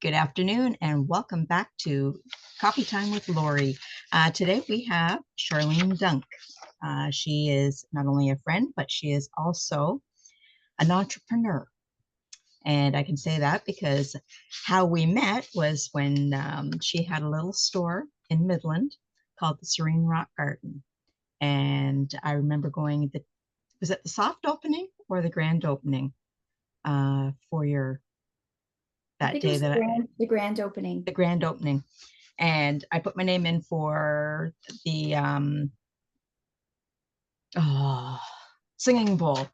Good afternoon and welcome back to Coffee Time with Lori. Today we have Sharlene Dunk. She is not only a friend, but she is also an entrepreneur. And I can say that because how we met was when she had a little store in Midland called the Serene Rock Garden. And I remember was it the soft opening or the grand opening for your I that think it day was that the grand opening. the grand opening? And I put my name in for the oh, singing bowl.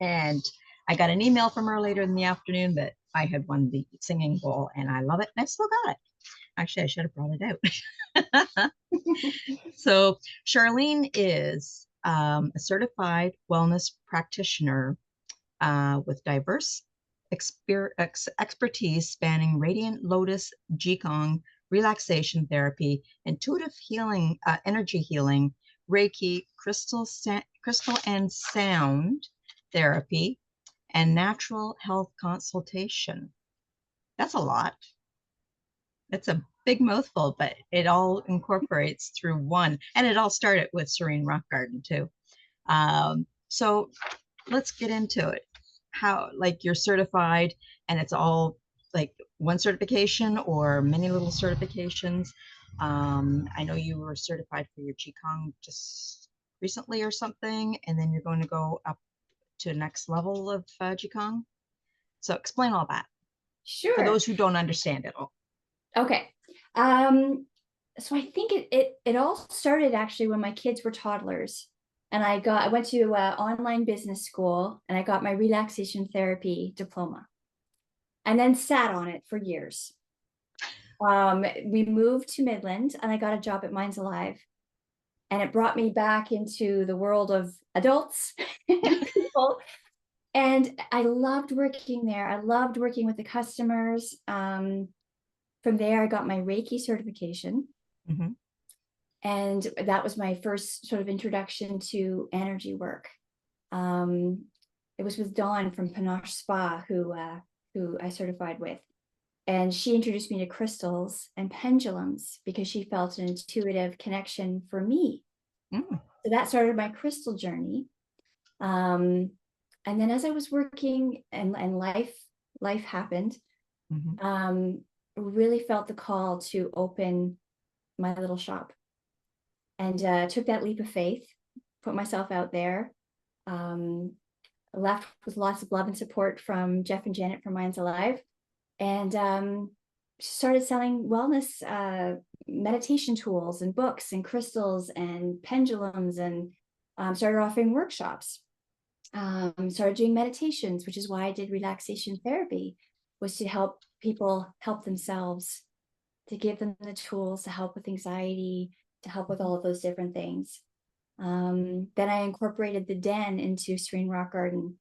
And I got an email from her later in the afternoon that I had won the singing bowl, and I love it, and I still got it. Actually, I should have brought it out. So Charlene is a certified wellness practitioner with diverse expertise spanning Radiant Lotus Qigong, relaxation therapy, intuitive healing, energy healing, Reiki, crystal and sound therapy, and natural health consultation. That's a lot. It's a big mouthful, but it all incorporates through one. And it all started with Serene Rock Garden, too. So let's get into it. How, like, you're certified and it's all like one certification or many little certifications. I know you were certified for your Qigong just recently or something, and then you're going to go up to next level of Qigong. So explain all that for Sure. those who don't understand it all. Okay. So I think it all started actually when my kids were toddlers, and I went to online business school, and I got my relaxation therapy diploma, and then sat on it for years. We moved to Midland, and I got a job at Minds Alive, and it brought me back into the world of adults and people. And I loved working there. I loved working with the customers. From there, I got my Reiki certification. Mm-hmm. And that was my first sort of introduction to energy work. It was with Dawn from Panache Spa, who I certified with. And she introduced me to crystals and pendulums because she felt an intuitive connection for me. Mm. So that started my crystal journey. And then as I was working and life happened, Mm-hmm. really felt the call to open my little shop, and took that leap of faith, put myself out there, left with lots of love and support from Jeff and Janet from Minds Alive, and started selling wellness meditation tools and books and crystals and pendulums, and started offering workshops. Started doing meditations, which is why I did relaxation therapy, was to help people help themselves, to give them the tools to help with anxiety, to help with all of those different things. Then I incorporated the den into Serene Rock Garden.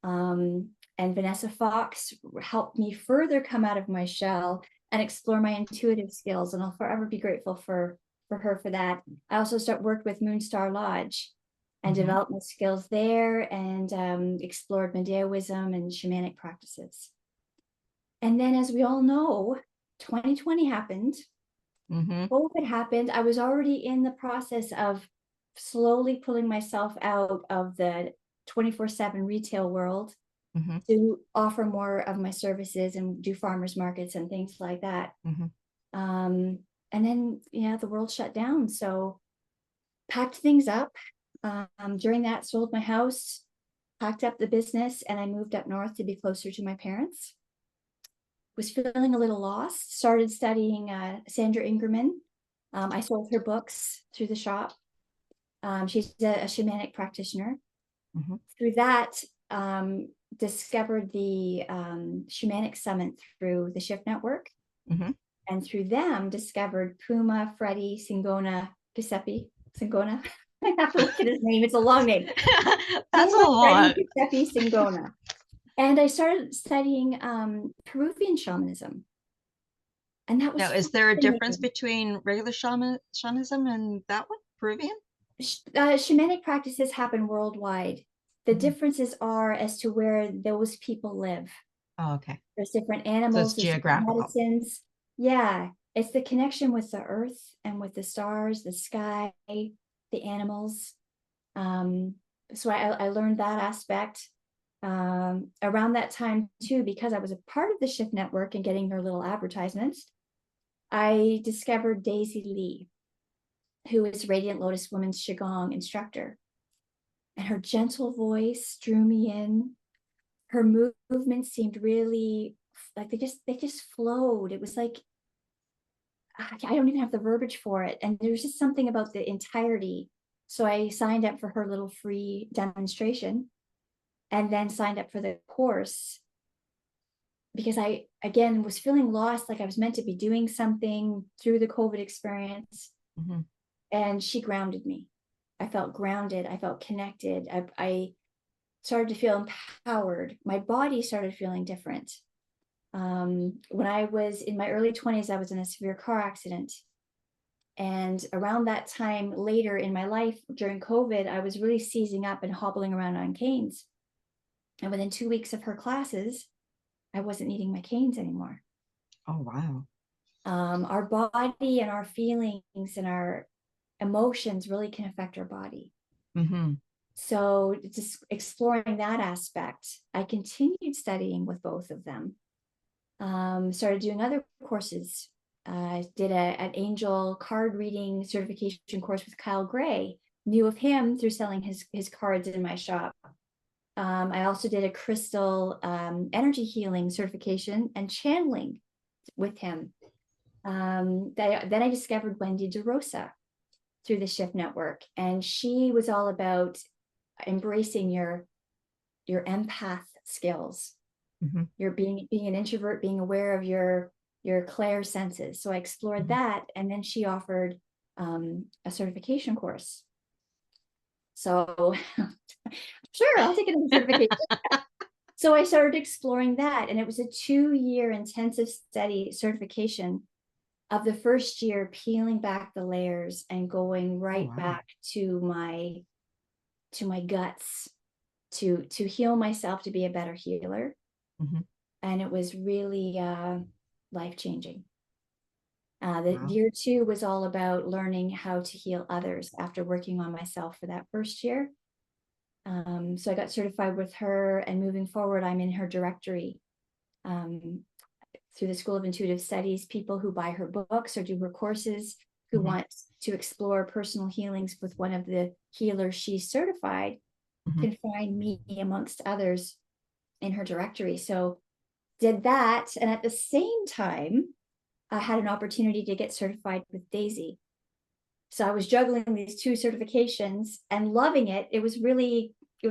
And Vanessa Fox helped me further come out of my shell and explore my intuitive skills. And I'll forever be grateful for her for that. I also worked with Moonstar Lodge and developed my skills there, and explored Medeawism and shamanic practices. And then, as we all know, 2020 happened. Mm-hmm. COVID happened. I was already in the process of slowly pulling myself out of the 24/7 retail world Mm-hmm. to offer more of my services and do farmers markets and things like that. Mm-hmm. And then, the world shut down. So packed things up. During that, sold my house, packed up the business, and I moved up north to be closer to my parents. Was feeling a little lost, started studying Sandra Ingerman. I sold her books through the shop. She's a shamanic practitioner. Mm-hmm. Through that, discovered the Shamanic Summit through the Shift Network. Mm-hmm. And through them, discovered Puma, Freddie, Singona, Giuseppe, Singona. I have to look at his name. It's a long name. That's Puma, a lot. Freddie, Giuseppe, Singona. And I started studying Peruvian shamanism. And that was Now, is there a difference fascinating. between regular shamanism and that one, Peruvian? Shamanic practices happen worldwide. The Mm-hmm. differences are as to where those people live. Oh, okay. There's different So it's animals, there's different geographical. medicines. Yeah, it's the connection with the earth and with the stars, the sky, the animals. So I learned that aspect around that time too, because I was a part of the Shift Network and getting their little advertisements. I discovered Daisy Lee, who is Radiant Lotus Women's Qigong instructor. And her gentle voice drew me in. Her movements seemed really like they just flowed. It was like I don't even have the verbiage for it. And there was just something about the entirety. So I signed up for her little free demonstration and then signed up for the course because I, again, was feeling lost, like I was meant to be doing something through the COVID experience. Mm-hmm. And she grounded me. I felt grounded. I felt connected. I started to feel empowered. My body started feeling different. When I was in my early 20s, I was in a severe car accident. And around that time later in my life during COVID, I was really seizing up and hobbling around on canes. And within 2 weeks of her classes, I wasn't needing my canes anymore. Oh, wow. Our body and our feelings and our emotions really can affect our body. Mm-hmm. So just exploring that aspect, I continued studying with both of them. Started doing other courses. Did an angel card reading certification course with Kyle Gray. Knew of him through selling his cards in my shop. I also did a crystal energy healing certification and channeling with him. Then I discovered Wendy DeRosa through the Shift Network, and she was all about embracing your empath skills. Mm-hmm. You're being an introvert, being aware of your clair senses. So I explored Mm-hmm. that, and then she offered a certification course. So sure, I'll take it as a certification. So I started exploring that, and it was a 2-year intensive study certification of the first year, peeling back the layers and going right wow. back to my guts to heal myself, to be a better healer. Mm-hmm. And it was really life-changing. The Wow. year 2 was all about learning how to heal others after working on myself for that first year. So I got certified with her, and moving forward, I'm in her directory. Through the School of Intuitive Studies, people who buy her books or do her courses, who Mm-hmm. want to explore personal healings with one of the healers she's certified, Mm-hmm. can find me amongst others in her directory. So did that. And at the same time, I had an opportunity to get certified with Daisy. So I was juggling these 2 certifications and loving it. It was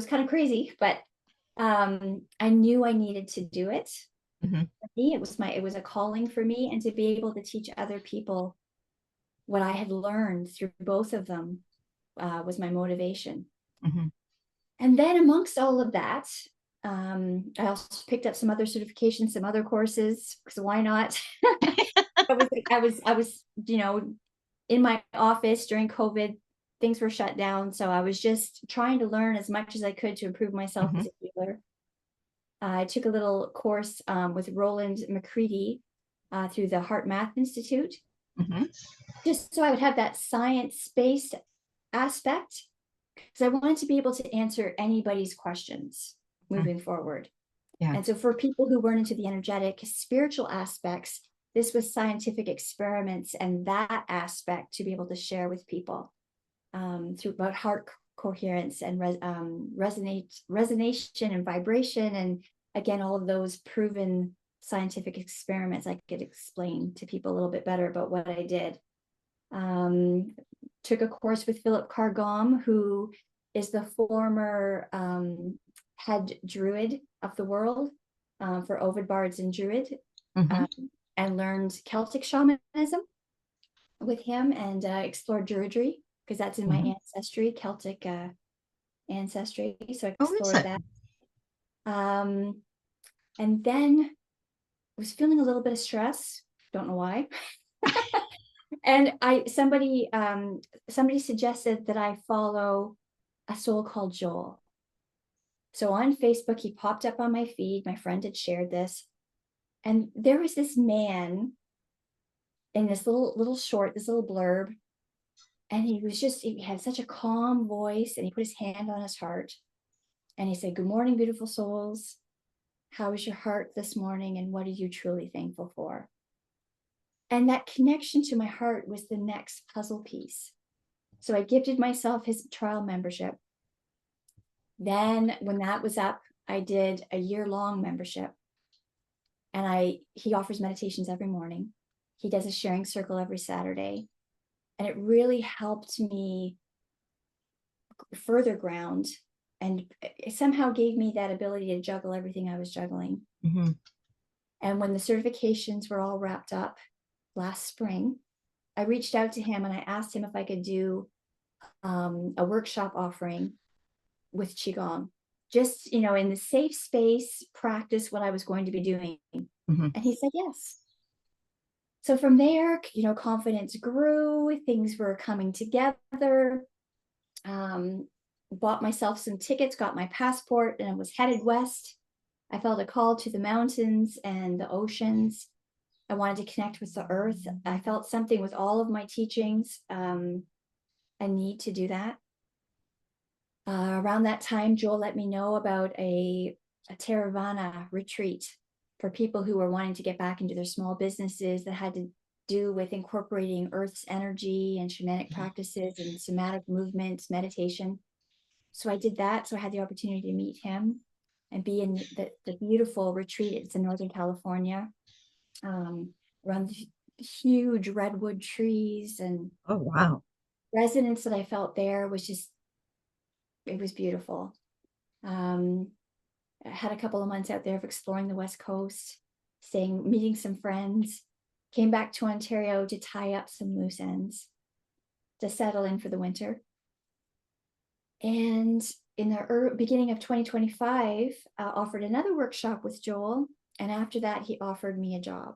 kind of crazy, but I knew I needed to do it. Mm-hmm. For me, it was a calling for me, and to be able to teach other people what I had learned through both of them was my motivation. Mm-hmm. And then amongst all of that, I also picked up some other certifications, some other courses, because why not? I was, in my office during COVID, things were shut down. So I was just trying to learn as much as I could to improve myself Mm-hmm. as a healer. I took a little course with Roland McCready through the Heart Math Institute, Mm-hmm. just so I would have that science-based aspect, because I wanted to be able to answer anybody's questions moving forward. Yeah. And so for people who weren't into the energetic, spiritual aspects, this was scientific experiments and that aspect to be able to share with people through about heart coherence and resonation and vibration. And again, all of those proven scientific experiments, I could explain to people a little bit better about what I did. Took a course with Philip Cargom, who is the former head druid of the world for Ovid Bards and Druid, Mm-hmm. and learned Celtic shamanism with him, and explored Druidry, because that's in my Mm-hmm. ancestry, Celtic ancestry. So I Oh, is explored it? that. And then was feeling a little bit of stress. Don't know why. And somebody suggested that I follow a soul called Joel. So on Facebook, he popped up on my feed. My friend had shared this. And there was this man in this little short, this little blurb. And he had such a calm voice, and he put his hand on his heart. And he said, "Good morning, beautiful souls. How is your heart this morning? And what are you truly thankful for?" And that connection to my heart was the next puzzle piece. So I gifted myself his trial membership. Then when that was up, I did a year-long membership. And he offers meditations every morning. He does a sharing circle every Saturday. And it really helped me further ground, and it somehow gave me that ability to juggle everything I was juggling. Mm-hmm. And when the certifications were all wrapped up last spring, I reached out to him and I asked him if I could do a workshop offering with Qigong, just, in the safe space, practice what I was going to be doing. Mm-hmm. And he said yes. So from there, confidence grew, things were coming together. Bought myself some tickets, got my passport, and was headed west. I felt a call to the mountains and the oceans. I wanted to connect with the earth. I felt something with all of my teachings, a need to do that. Around that time, Joel let me know about a Theravada retreat for people who were wanting to get back into their small businesses that had to do with incorporating Earth's energy and shamanic practices and somatic movements, meditation. So I did that. So I had the opportunity to meet him and be in the beautiful retreat. It's in Northern California, around the huge redwood trees, and Oh, wow. resonance that I felt there was just, it was beautiful. I had a couple of months out there of exploring the West Coast, meeting some friends, came back to Ontario to tie up some loose ends, to settle in for the winter. And in the beginning of 2025, offered another workshop with Joel. And after that, he offered me a job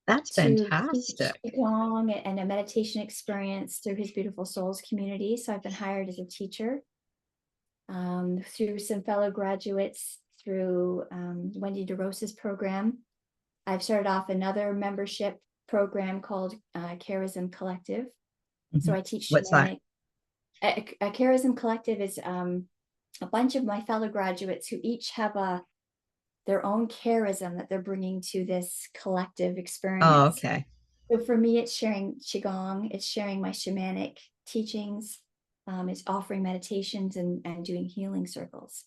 That's to teach fantastic. Qigong and a meditation experience through his Beautiful Souls community. So I've been hired as a teacher, through some fellow graduates, through Wendy DeRosa's program. I've started off another membership program called Charism Collective. Mm-hmm. So I teach What's that? shamanic. A Charism Collective is a bunch of my fellow graduates who each have their own charism that they're bringing to this collective experience. Oh, okay. So for me, it's sharing Qigong, it's sharing my shamanic teachings, it's offering meditations and doing healing circles.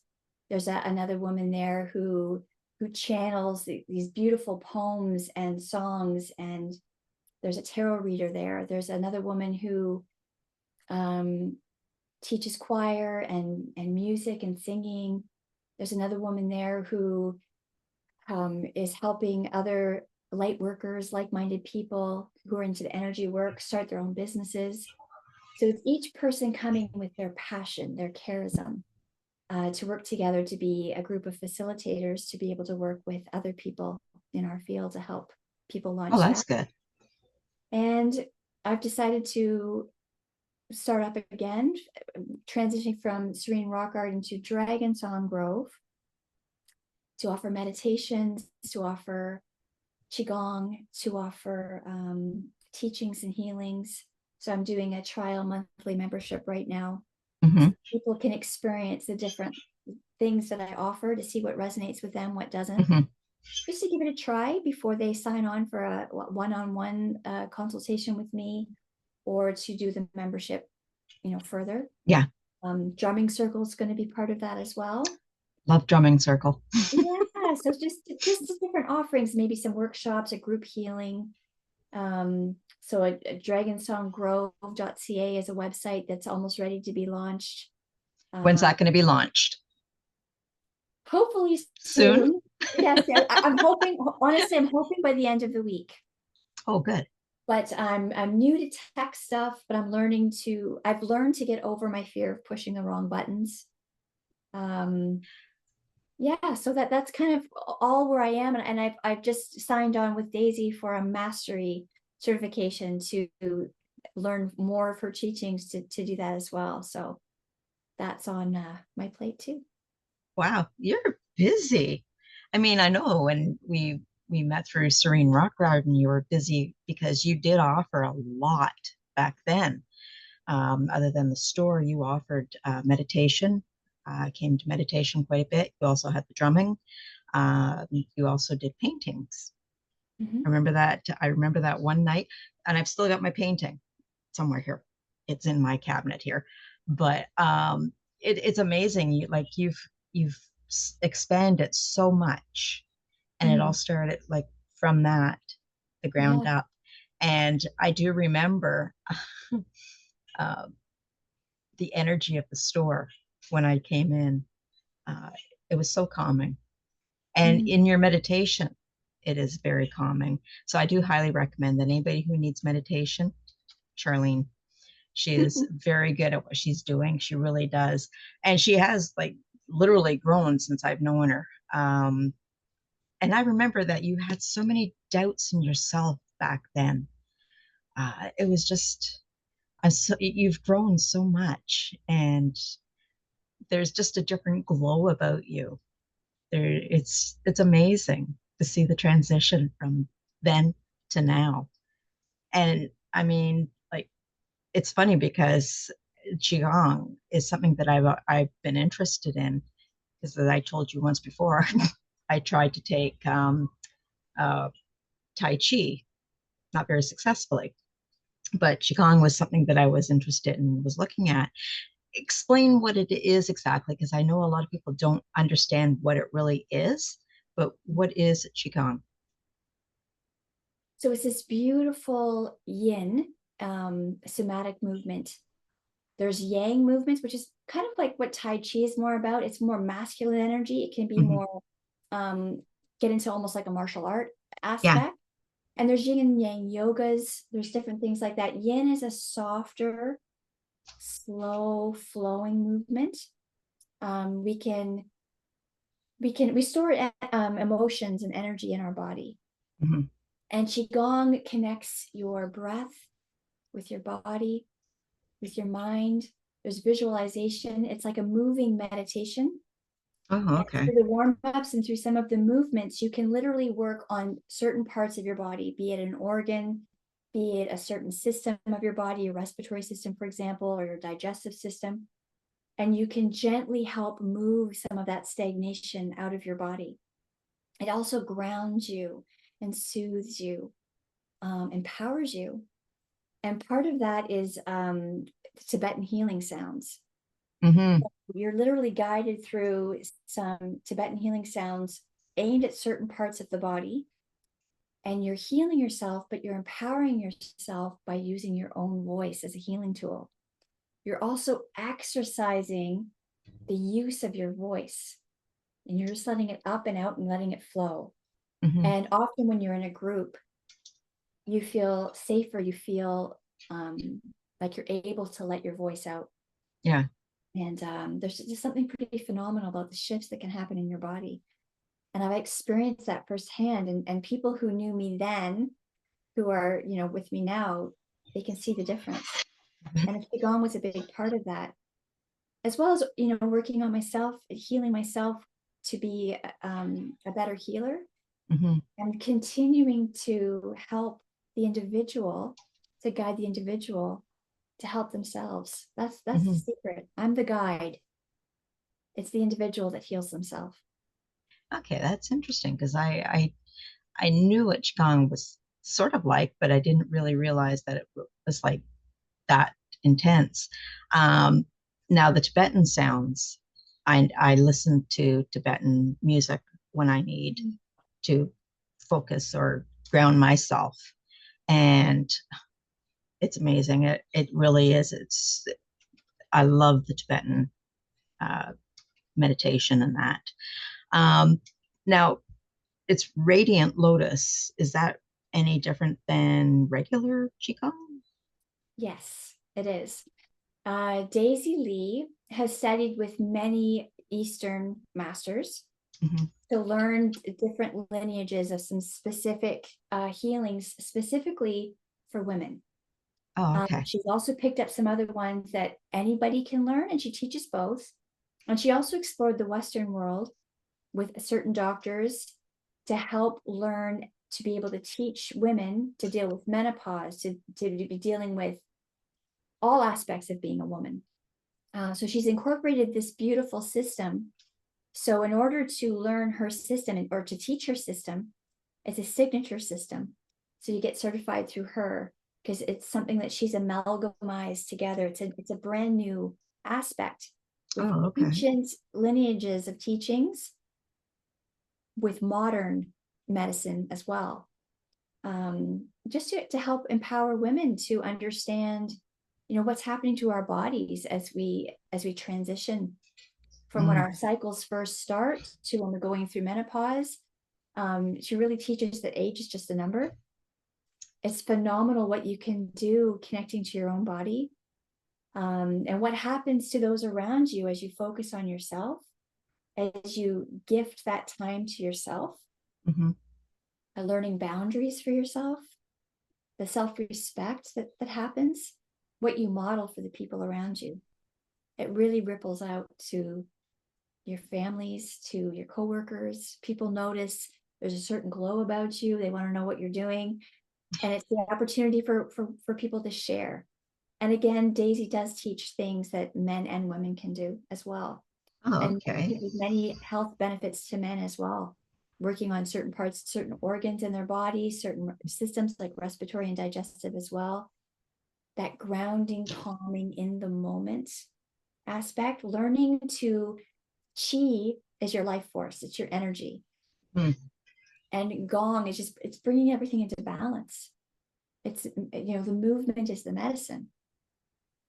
There's another woman there who channels these beautiful poems and songs, and there's a tarot reader there. There's another woman who teaches choir and music and singing. There's another woman there who is helping other light workers, like-minded people who are into the energy work, start their own businesses. So it's each person coming with their passion, their charism, to work together to be a group of facilitators, to be able to work with other people in our field to help people launch Oh, that's that. good. And I've decided to start up again, transitioning from Serene Rock Garden to Dragon Song Grove, to offer meditations, to offer Qigong, to offer teachings and healings. So I'm doing a trial monthly membership right now. Mm-hmm. So people can experience the different things that I offer to see what resonates with them, what doesn't. Mm-hmm. Just to give it a try before they sign on for a one-on-one consultation with me, or to do the membership, further. Yeah. Drumming circle is going to be part of that as well. Love drumming circle. Yeah, so just different offerings, maybe some workshops, a group healing. So a dragonsonggrove.ca is a website that's almost ready to be launched. When's that going to be launched? Hopefully Soon? soon. Yes, I'm hoping, honestly, I'm hoping by the end of the week. Oh, good. But I'm new to tech stuff, but I've learned to get over my fear of pushing the wrong buttons. Yeah, so that's kind of all where I am, and I've just signed on with Daisy for a mastery certification to learn more of her teachings to do that as well. So that's on my plate too. Wow, you're busy. I mean, I know when we met through Serene Rock Garden, you were busy because you did offer a lot back then. Other than the store, you offered meditation. Came to meditation quite a bit. You also had the drumming. You also did paintings. Mhm. I remember that. I remember that one night, and I've still got my painting somewhere here. It's in my cabinet here, but it's amazing. You've expanded so much, and it all Mhm. started like from that, the ground Yeah. up. And I do remember uh, the energy of the store when I came in. Uh, it was so calming. And Mm. in your meditation, it is very calming. So I do highly recommend that anybody who needs meditation, Charlene, she is very good at what she's doing. She really does. And she has like literally grown since I've known her. And I remember that you had so many doubts in yourself back then. It was just, you've grown so much, and there's just a different glow about you. It's amazing to see the transition from then to now. And I mean, like, it's funny because qigong is something that I've been interested in, because as I told you once before, I tried to take uh, tai chi, not very successfully, but qigong was something that I was interested in, was looking at. Explain what it is exactly, because I know a lot of people don't understand what it really is, but what is qigong? So it's this beautiful yin somatic movement. There's yang movements, which is kind of like what Tai Chi is more about. It's more masculine energy. It can be Mhm. more um, get into almost like a martial art Yeah. aspect. And there's yin and yang yogas. There's different things like that. Yin is a softer, slow flowing movement. Um, we can we store emotions and energy in our body. Mhm. And qigong connects your breath with your body, with your mind. There's visualization. It's like a moving meditation. Oh, And okay. through the warm ups and through some of the movements, you can literally work on certain parts of your body, be it an organ, be it a certain system of your body, your respiratory system, for example, or your digestive system. And you can gently help move some of that stagnation out of your body. It also grounds you and soothes you, empowers you. And part of that is Tibetan healing sounds. Hmm. You're literally guided through some Tibetan healing sounds aimed at certain parts of the body, and you're healing yourself, but you're empowering yourself by using your own voice as a healing tool. You're also exercising the use of your voice, and you're just letting it up and out and letting it flow. Hmm. And often when you're in a group, you feel safer, you feel um, like you're able to let your voice out. Yeah. And there's just something pretty phenomenal about the shifts that can happen in your body. And I've experienced that firsthand. And people who knew me then, who are, with me now, they can see the difference. And Qigong was a big part of that, as well as, working on myself, healing myself to be a better healer, Hmm. and continuing to help the individual, to guide the individual to help themselves. That's the Hmm. secret. I'm the guide. It's the individual that heals themselves. Okay, that's interesting, because I knew what qigong was sort of like, but I didn't really realize that it was like that intense. Um, Now the Tibetan sounds, I listen to Tibetan music when I need to focus or ground myself, and it's amazing. It really is. I love the Tibetan uh, meditation and that. Um, Now it's Radiant Lotus. Is that any different than regular Qigong? Yes, it is. Daisy Lee has studied with many Eastern masters Hmm. to learn different lineages of some specific healings, specifically for women. Oh, okay. She's also picked up some other ones that anybody can learn, and she teaches both. And she also explored the Western world with certain doctors to help learn to be able to teach women to deal with menopause, to be dealing with all aspects of being a woman. So she's incorporated this beautiful system. So in order to learn her system or to teach her system, it's a signature system. So you get certified through her because it's something that she's amalgamized together. It's a brand new aspect with Oh, okay. ancient lineages of teachings with modern medicine as well. Just to help empower women to understand, what's happening to our bodies as we transition from when our cycles first start to when we're going through menopause. She really teaches that age is just a number. It's phenomenal what you can do connecting to your own body, and what happens to those around you as you focus on yourself, as you gift that time to yourself, learning boundaries for yourself, the self-respect that happens, what you model for the people around you. It really ripples out to your families, to your coworkers. People notice there's a certain glow about you. They want to know what you're doing. And it's the opportunity for people to share. And again, Daisy does teach things that men and women can do as well. Oh, And okay. there's many health benefits to men as well, working on certain parts, certain organs in their body, certain systems like respiratory and digestive as well. That grounding, calming in the moment aspect, learning to Qi is your life force, it's your energy. And Gong is it's bringing everything into balance. It's, the movement is the medicine.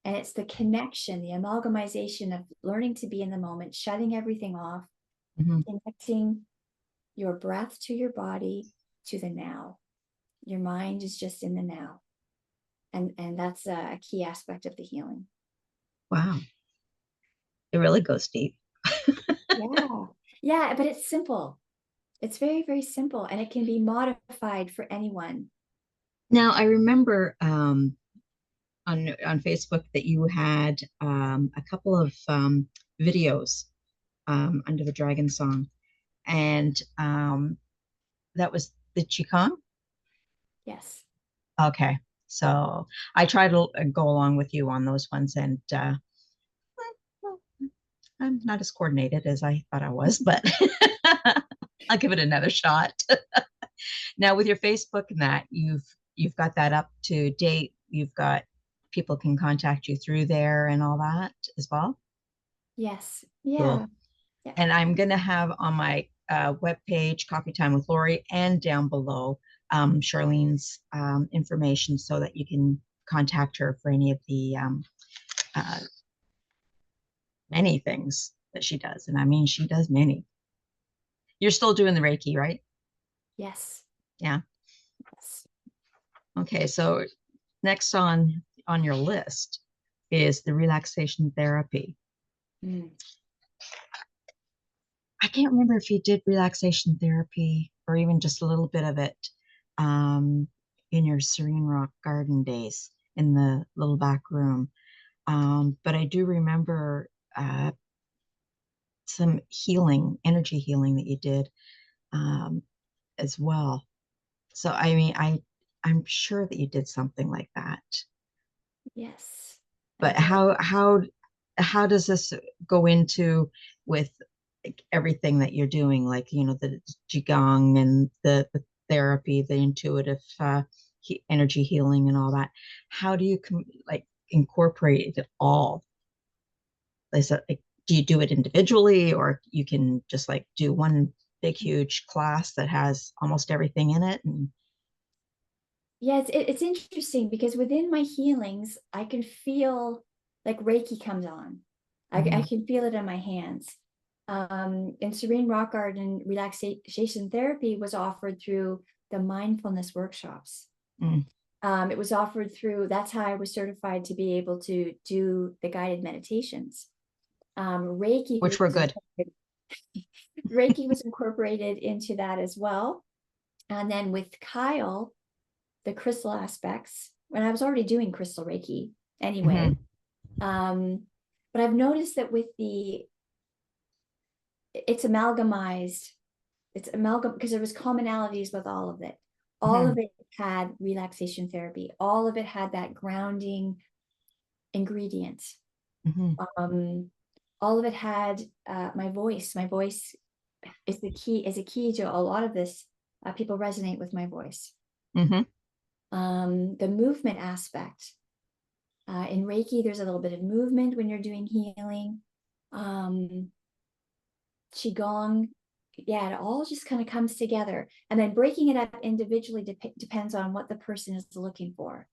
And it's the connection, the amalgamization of learning to be in the moment, shutting everything off, connecting your breath to your body, to the now. Your mind is just in the now. And that's a key aspect of the healing. Wow. It really goes deep. Yeah, but it's simple. It's very, very simple, and it can be modified for anyone. Now, I remember on Facebook that you had a couple of videos under the Dragon Song, and that was the Qigong. Yes. Okay, so I try to go along with you on those ones, and well, I'm not as coordinated as I thought I was, but I'll give it another shot. Now, with your Facebook and that, you've got that up to date. You've got people can contact you through there and all that as well. Yes. Cool. Yeah. Yeah. And I'm going to have on my webpage, Coffee Time with Lori, and down below Charlene's information so that you can contact her for any of the uh, many things that she does. And I mean, she does many. You're still doing the Reiki, right? Yes. Yeah. Yes. Okay. So next on your list is the relaxation therapy. I can't remember if you did relaxation therapy or even just a little bit of it in your Serene Rock Garden days in the little back room. But I do remember some healing, energy healing that you did um, as well. So I mean, I'm sure that you did something like that. Yes. I But did. how does this go into with like, everything that you're doing, like the qigong and the therapy, the intuitive energy healing and all that? How do you like incorporate it all? Is it like, do you do it individually, or you can just like do one big huge class that has almost everything in it? And Yeah, it's interesting because within my healings, I can feel like Reiki comes on. I can feel it in my hands. In Serene Rock Garden, relaxation therapy was offered through the mindfulness workshops. It was offered through, that's how I was certified to be able to do the guided meditations. Reiki which were good. Reiki was incorporated into that as well. And then with Kyle, the crystal aspects, when I was already doing crystal Reiki anyway. But I've noticed that with the it's amalgamized. It's amalgam because there was commonalities with all of it. All Mm-hmm. of it had relaxation therapy. All of it had that grounding ingredient. Mm-hmm. All of it had my voice. My voice is the key. Is a key to a lot of this. People resonate with my voice. Mm-hmm. The movement aspect. In Reiki, there's a little bit of movement when you're doing healing. Qigong, yeah, it all just kind of comes together. And then breaking it up individually depends on what the person is looking for.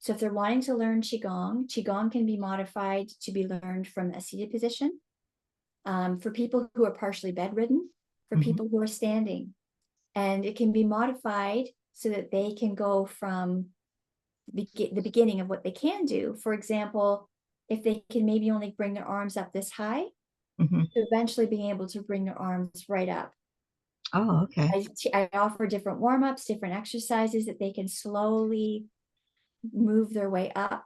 So if they're wanting to learn Qigong can be modified to be learned from a seated position. For people who are partially bedridden, for Mm-hmm. people who are standing. And it can be modified so that they can go from the beginning of what they can do. For example, if they can maybe only bring their arms up this high, Mm-hmm. to eventually being able to bring their arms right up. Oh, okay. I offer different warm-ups, different exercises that they can slowly move their way up.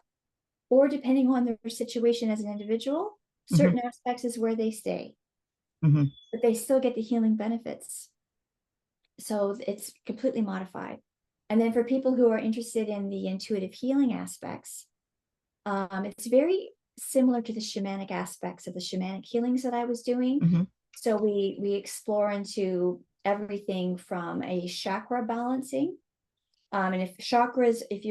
Or depending on their situation as an individual, Mm-hmm. certain aspects is where they stay, Mm-hmm. but they still get the healing benefits. So it's completely modified. And then for people who are interested in the intuitive healing aspects, it's very similar to the shamanic aspects of the shamanic healings that I was doing. Mm-hmm. So we explore into everything from a chakra balancing. And if chakras, if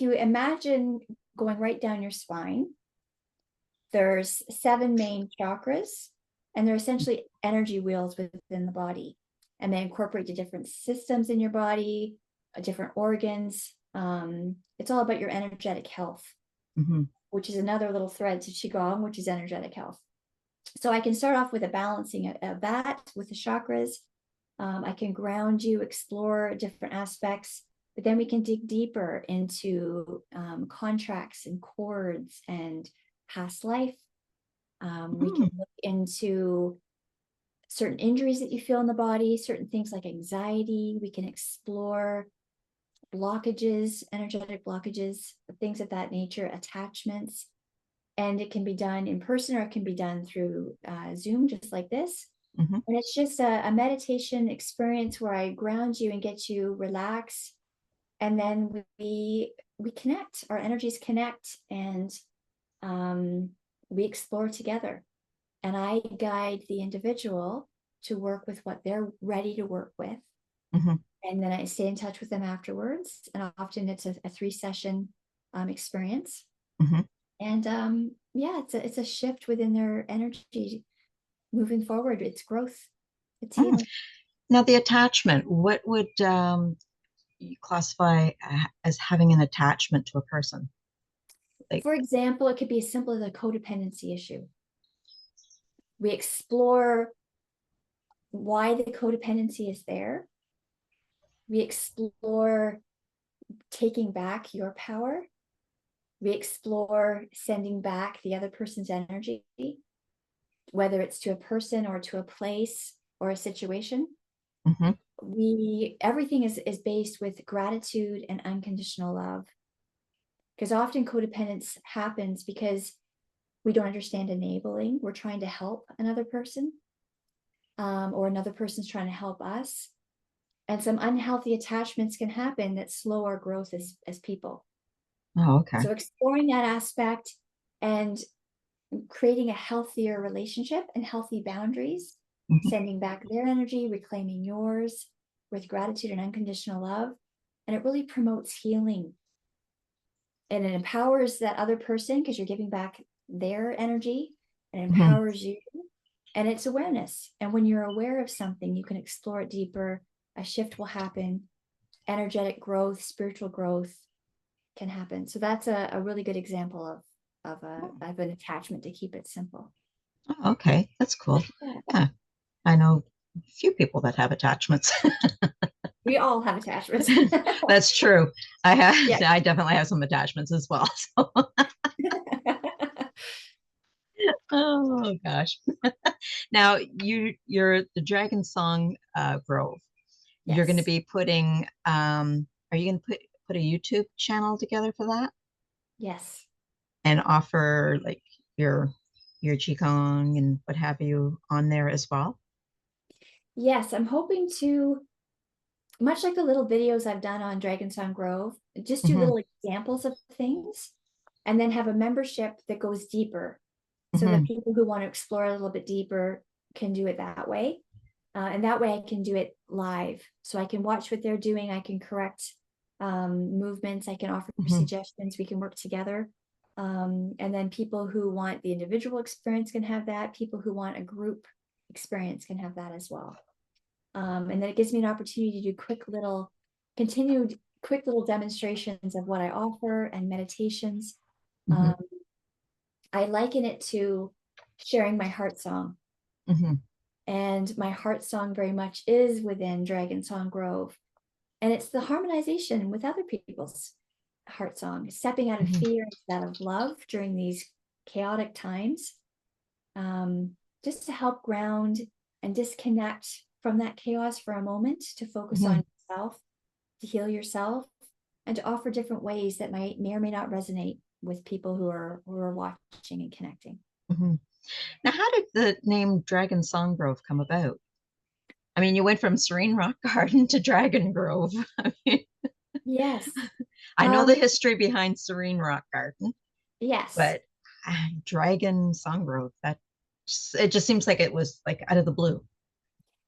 you imagine going right down your spine, there's 7 main chakras, and they're essentially energy wheels within the body. And they incorporate the different systems in your body, different organs. It's all about your energetic health, Mm-hmm. which is another little thread to Qigong, which is energetic health. So I can start off with a balancing of that with the chakras. I can ground you, explore different aspects, but then we can dig deeper into contracts and cords and past life. We can look into certain injuries that you feel in the body, certain things like anxiety. We can explore blockages, energetic blockages, things of that nature, attachments. And it can be done in person or it can be done through Zoom, just like this. Mm-hmm. And it's just a meditation experience where I ground you and get you relaxed. And then we connect, our energies connect, and we explore together. And I guide the individual to work with what they're ready to work with. Mm-hmm. And then I stay in touch with them afterwards. And often it's a 3-session experience. Mm-hmm. And yeah, it's a shift within their energy moving forward. It's growth, it's Mm. healing. Now, the attachment, what would you classify as having an attachment to a person? Like, For example, it could be as simple as a codependency issue. We explore why the codependency is there. We explore taking back your power. We explore sending back the other person's energy, whether it's to a person or to a place or a situation. mm-hmm. Everything is based with gratitude and unconditional love. Because often codependence happens because we don't understand enabling. We're trying to help another person, or another person's trying to help us. And some unhealthy attachments can happen that slow our growth as people. Oh, okay. So exploring that aspect and creating a healthier relationship and healthy boundaries, Mm-hmm. sending back their energy, reclaiming yours with gratitude and unconditional love. And it really promotes healing. And it empowers that other person because you're giving back their energy, and Mm-hmm. empowers you. And it's awareness. And when you're aware of something, you can explore it deeper. A shift will happen. Energetic growth, spiritual growth can happen. So that's a really good example of an attachment, to keep it simple. Oh, okay, that's cool. Yeah. Yeah, I know a few people that have attachments. We all have attachments. That's true. I have. Yeah. I definitely have some attachments as well. So. Oh gosh. Now you're the Dragon Song Grove. You're going to Yes. be putting. Are you going to put a YouTube channel together for that Yes. and offer like your your Qigong and what have you on there as well? Yes, I'm hoping to, much like the little videos I've done on Dragon Song Grove, just do Hmm. little examples of things and then have a membership that goes deeper so that Hmm. people who want to explore a little bit deeper can do it that way. And that way I can do it live. So I can watch what they're doing. I can correct movements. I can offer Hmm. suggestions. We can work together. And then people who want the individual experience can have that. People who want a group experience can have that as well. And then it gives me an opportunity to do quick little demonstrations of what I offer and meditations. Hmm. Um, I liken it to sharing my heart song. Hmm. And my heart song very much is within Dragon Song Grove. And it's the harmonization with other people's heart song, stepping out of Hmm. fear instead of love during these chaotic times, just to help ground and disconnect from that chaos for a moment, to focus Hmm. on yourself, to heal yourself, and to offer different ways that may or may not resonate with people who are watching and connecting. Hmm. Now, how did the name Dragon Song Grove come about? I mean, you went from Serene Rock Garden to Dragon Grove. I mean, Yes. I know the Um, history behind Serene Rock Garden, yes. but Dragon Song Grove, it just seems like it was like out of the blue.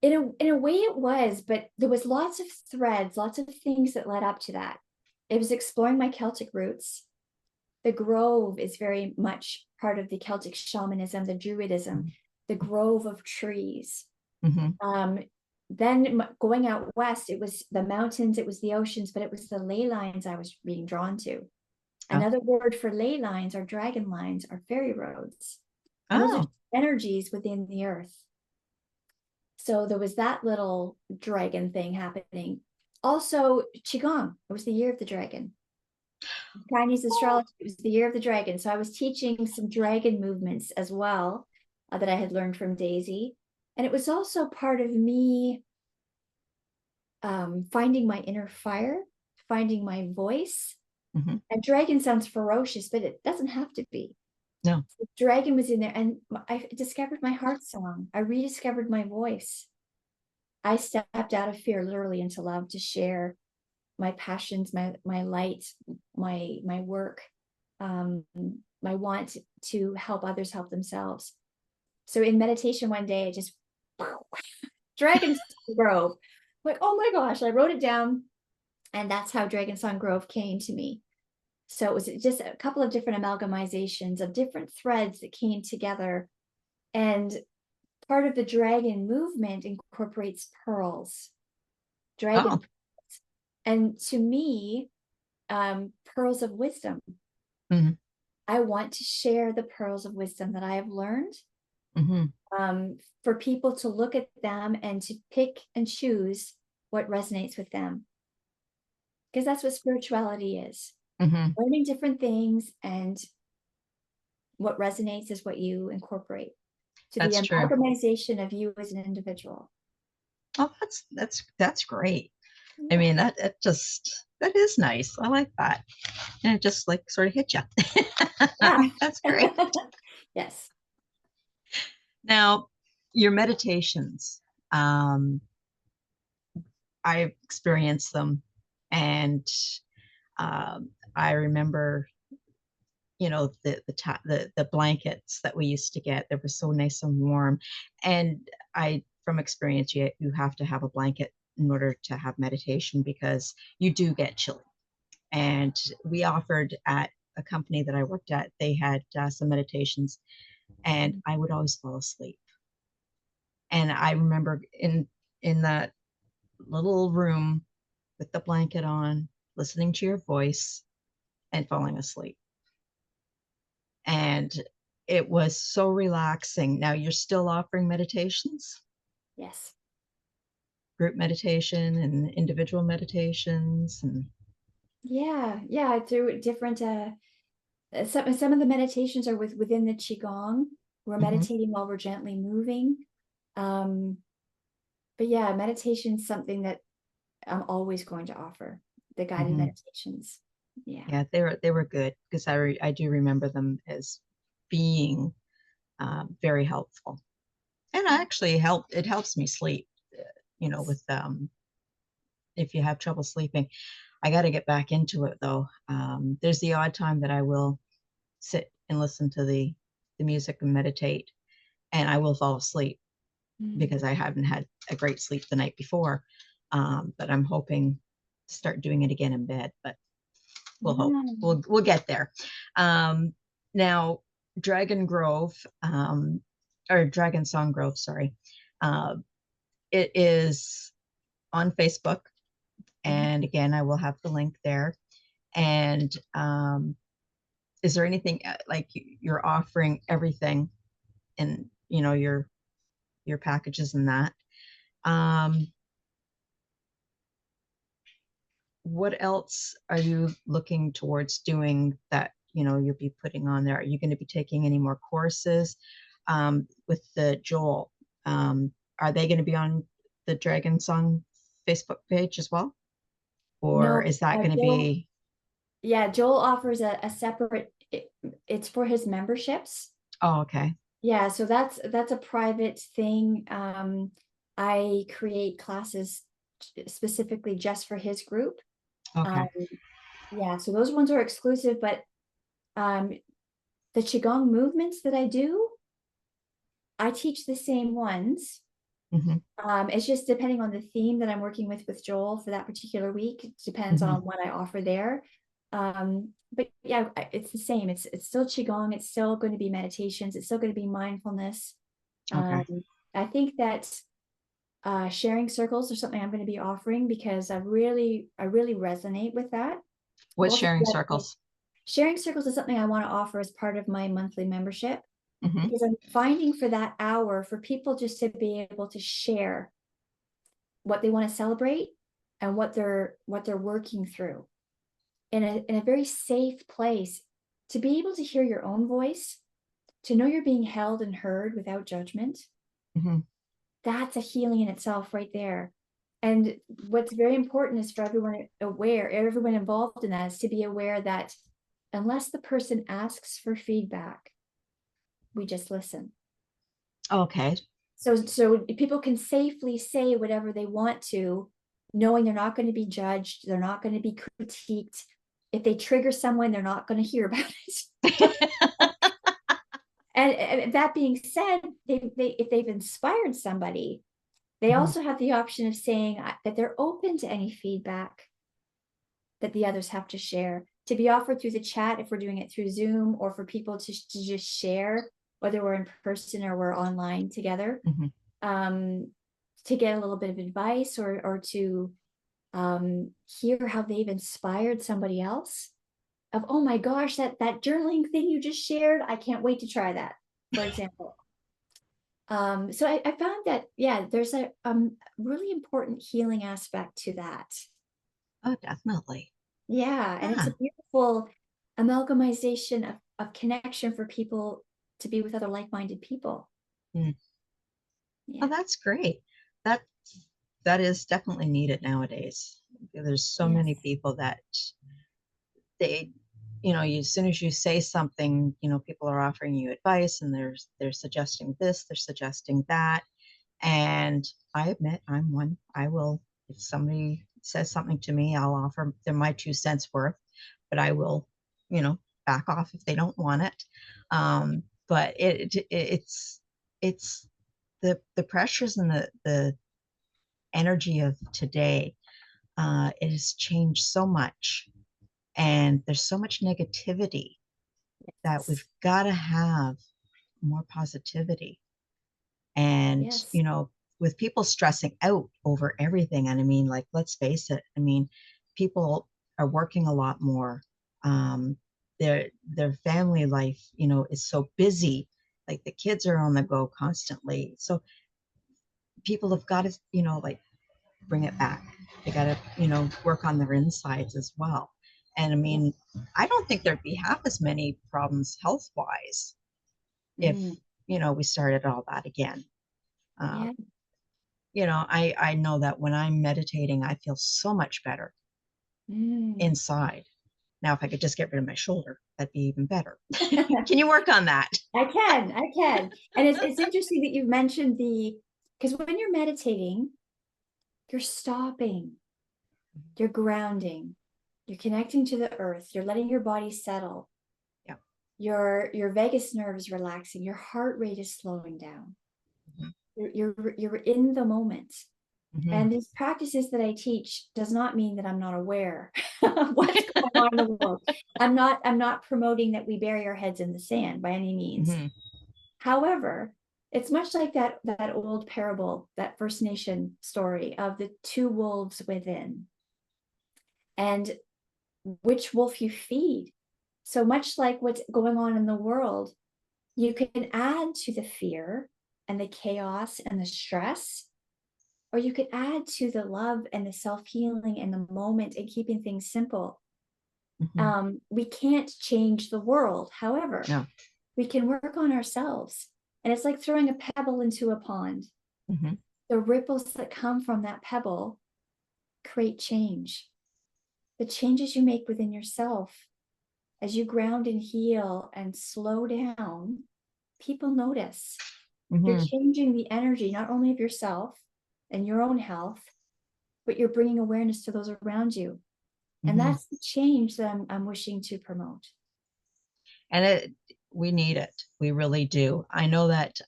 In a way it was, but there was lots of threads, lots of things that led up to that. It was exploring my Celtic roots. The grove is very much part of the Celtic shamanism, the Druidism, the grove of trees. Hmm. Um, then going out west, it was the mountains, it was the oceans, but it was the ley lines I was being drawn to. Oh, Another word for ley lines or dragon lines are fairy roads. And those are oh, energies within the earth. So there was that little dragon thing happening. Also, Qigong, it was the year of the dragon. Chinese oh, astrology, it was the year of the dragon. So I was teaching some dragon movements as well, that I had learned from Daisy. And it was also part of me finding my inner fire, finding my voice. hmm. And dragon sounds ferocious, but it doesn't have to be. No. The dragon was in there, and I discovered my heart song. I rediscovered my voice. I stepped out of fear literally into love to share my passions, my light, my work, um, my want to help others help themselves. So in meditation one day, I just Dragon Song Grove. Like, oh my gosh, I wrote it down, and that's how Dragon Song Grove came to me. So it was just a couple of different amalgamizations of different threads that came together. And part of the dragon movement incorporates pearls, dragon. Oh. And to me, pearls of wisdom. Hmm. I want to share the pearls of wisdom that I have learned, Hmm. for people to look at them and to pick and choose what resonates with them. Because that's what spirituality is, Hmm. learning different things, and what resonates is what you incorporate to the That's true. amalgamation of you as an individual. Oh, that's great. I Yeah. mean, that is nice. I like that. And it just like sort of hit you. Yeah. That's great. Yes. Now, your meditations, um, I've experienced them, and I remember, the blankets that we used to get. They were so nice and warm, and from experience, you have to have a blanket in order to have meditation because you do get chilly. And we offered at a company that I worked at, they had some meditations, and I would always fall asleep. And I remember in that little room with the blanket on, listening to your voice and falling asleep. And it was so relaxing. Now you're still offering meditations, Yes. group meditation and individual meditations, and Yeah. Yeah. Through different some of the meditations are within the Qigong. We're mhm, meditating while we're gently moving. Um, but yeah, meditation is something that I'm always going to offer, the guided mhm. meditations. Yeah. Yeah, they were good because I do remember them as being very helpful. And actually it helps me sleep, with if you have trouble sleeping. I got to get back into it though. There's the odd time that I will sit and listen to the music and meditate, and I will fall asleep because I haven't had a great sleep the night before. But I'm hoping to start doing it again in bed, but we'll hope we'll get there. Now, Dragon Grove, or Dragon Song Grove, sorry. It is on Facebook. And again, I will have the link there. And is there anything like you're offering everything and your packages and that? What else are you looking towards doing that you'll be putting on there? Are you going to be taking any more courses with the Joel? Are they going to be on the Dragon Song Facebook page as well? Or No, is that going to Joel, be? yeah, Joel offers a separate, it's for his memberships. Oh, okay. Yeah, so that's a private thing. I create classes specifically just for his group. Okay. Yeah, so those ones are exclusive, but the Qigong movements that I do, I teach the same ones. Mm-hmm. It's just depending on the theme that I'm working with Joel for that particular week. It depends Mm-hmm. on what I offer there. But yeah, it's the same. It's still Qigong. It's still going to be meditations. It's still going to be mindfulness. Okay. I think that sharing circles are something I'm going to be offering because I really resonate with that. What's Also, sharing circles? sharing circles is something I want to offer as part of my monthly membership. Mm-hmm. Because I'm finding for that hour for people just to be able to share what they want to celebrate and what they're working through in a very safe place, to be able to hear your own voice, to know you're being held and heard without judgment. Mm-hmm. That's a healing in itself right there. And what's very important is for everyone involved in that, is to be aware that unless the person asks for feedback, we just listen. Okay. So people can safely say whatever they want to, knowing they're not going to be judged, they're not going to be critiqued. If they trigger someone, they're not going to hear about it. And that being said, if they've inspired somebody, they Mm-hmm. also have the option of saying that they're open to any feedback that the others have to share, to be offered through the chat if we're doing it through Zoom, or for people to just share, whether we're in person or we're online together, Mm-hmm. to get a little bit of advice, or to hear how they've inspired somebody else. Of, oh my gosh, that journaling thing you just shared, I can't wait to try that, for example. So I found that, yeah, there's a really important healing aspect to that. Oh, definitely. Yeah, and it's Yeah. a beautiful amalgamization of connection for people to be with other like-minded people. Mm. Oh, Yeah. that's great. That that is definitely needed nowadays. There's so many Yes. people that they, as soon as you say something, people are offering you advice, and they're suggesting this, they're suggesting that. And I admit I'm one. I will, if somebody says something to me, I'll offer them my 2 cents worth, but I will, back off if they don't want it. But it's the pressures and the energy of today. It has changed so much, and there's so much negativity that we've got to have more positivity. And Yes. with people stressing out over everything, and I mean, like, let's face it, I mean, people are working a lot more. Their family life is so busy, like the kids are on the go constantly, so people have got to like bring it back. They got to work on their insides as well. And I mean, I don't think there'd be half as many problems health wise if Mm. we started all that again. uh, Yeah. I know that when I'm meditating, I feel so much better Mm. inside. Now, if I could just get rid of my shoulder, that'd be even better. Can you work on that? I can. And it's interesting that you've mentioned because when you're meditating, you're stopping, you're grounding, you're connecting to the earth, you're letting your body settle. Yeah. Your vagus nerve is relaxing, your heart rate is slowing down. You're in the moment. And these practices that I teach does not mean that I'm not aware of what's going on in the world. I'm not promoting that we bury our heads in the sand by any means. However, it's much like that old parable, that First Nation story of the two wolves within, and which wolf you feed. So much like what's going on in the world, you can add to the fear and the chaos and the stress, or you could add to the love and the self-healing and the moment and keeping things simple. We can't change the world. However, we can work on ourselves. And it's like throwing a pebble into a pond. The ripples that come from that pebble create change. The changes you make within yourself as you ground and heal and slow down, people notice. You're changing the energy, not only of yourself and your own health, but you're bringing awareness to those around you. And that's the change that I'm wishing to promote. And we need it. We really do. I know that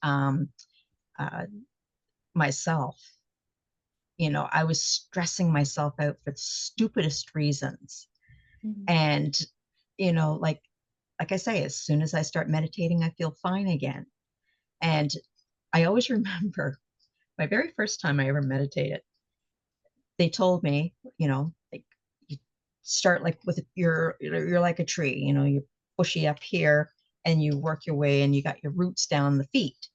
myself, I was stressing myself out for the stupidest reasons. And, like I say, as soon as I start meditating, I feel fine again. And I always remember my very first time I ever meditated, they told me, like you start like with you're like a tree, you're bushy up here and you work your way and you got your roots down the feet.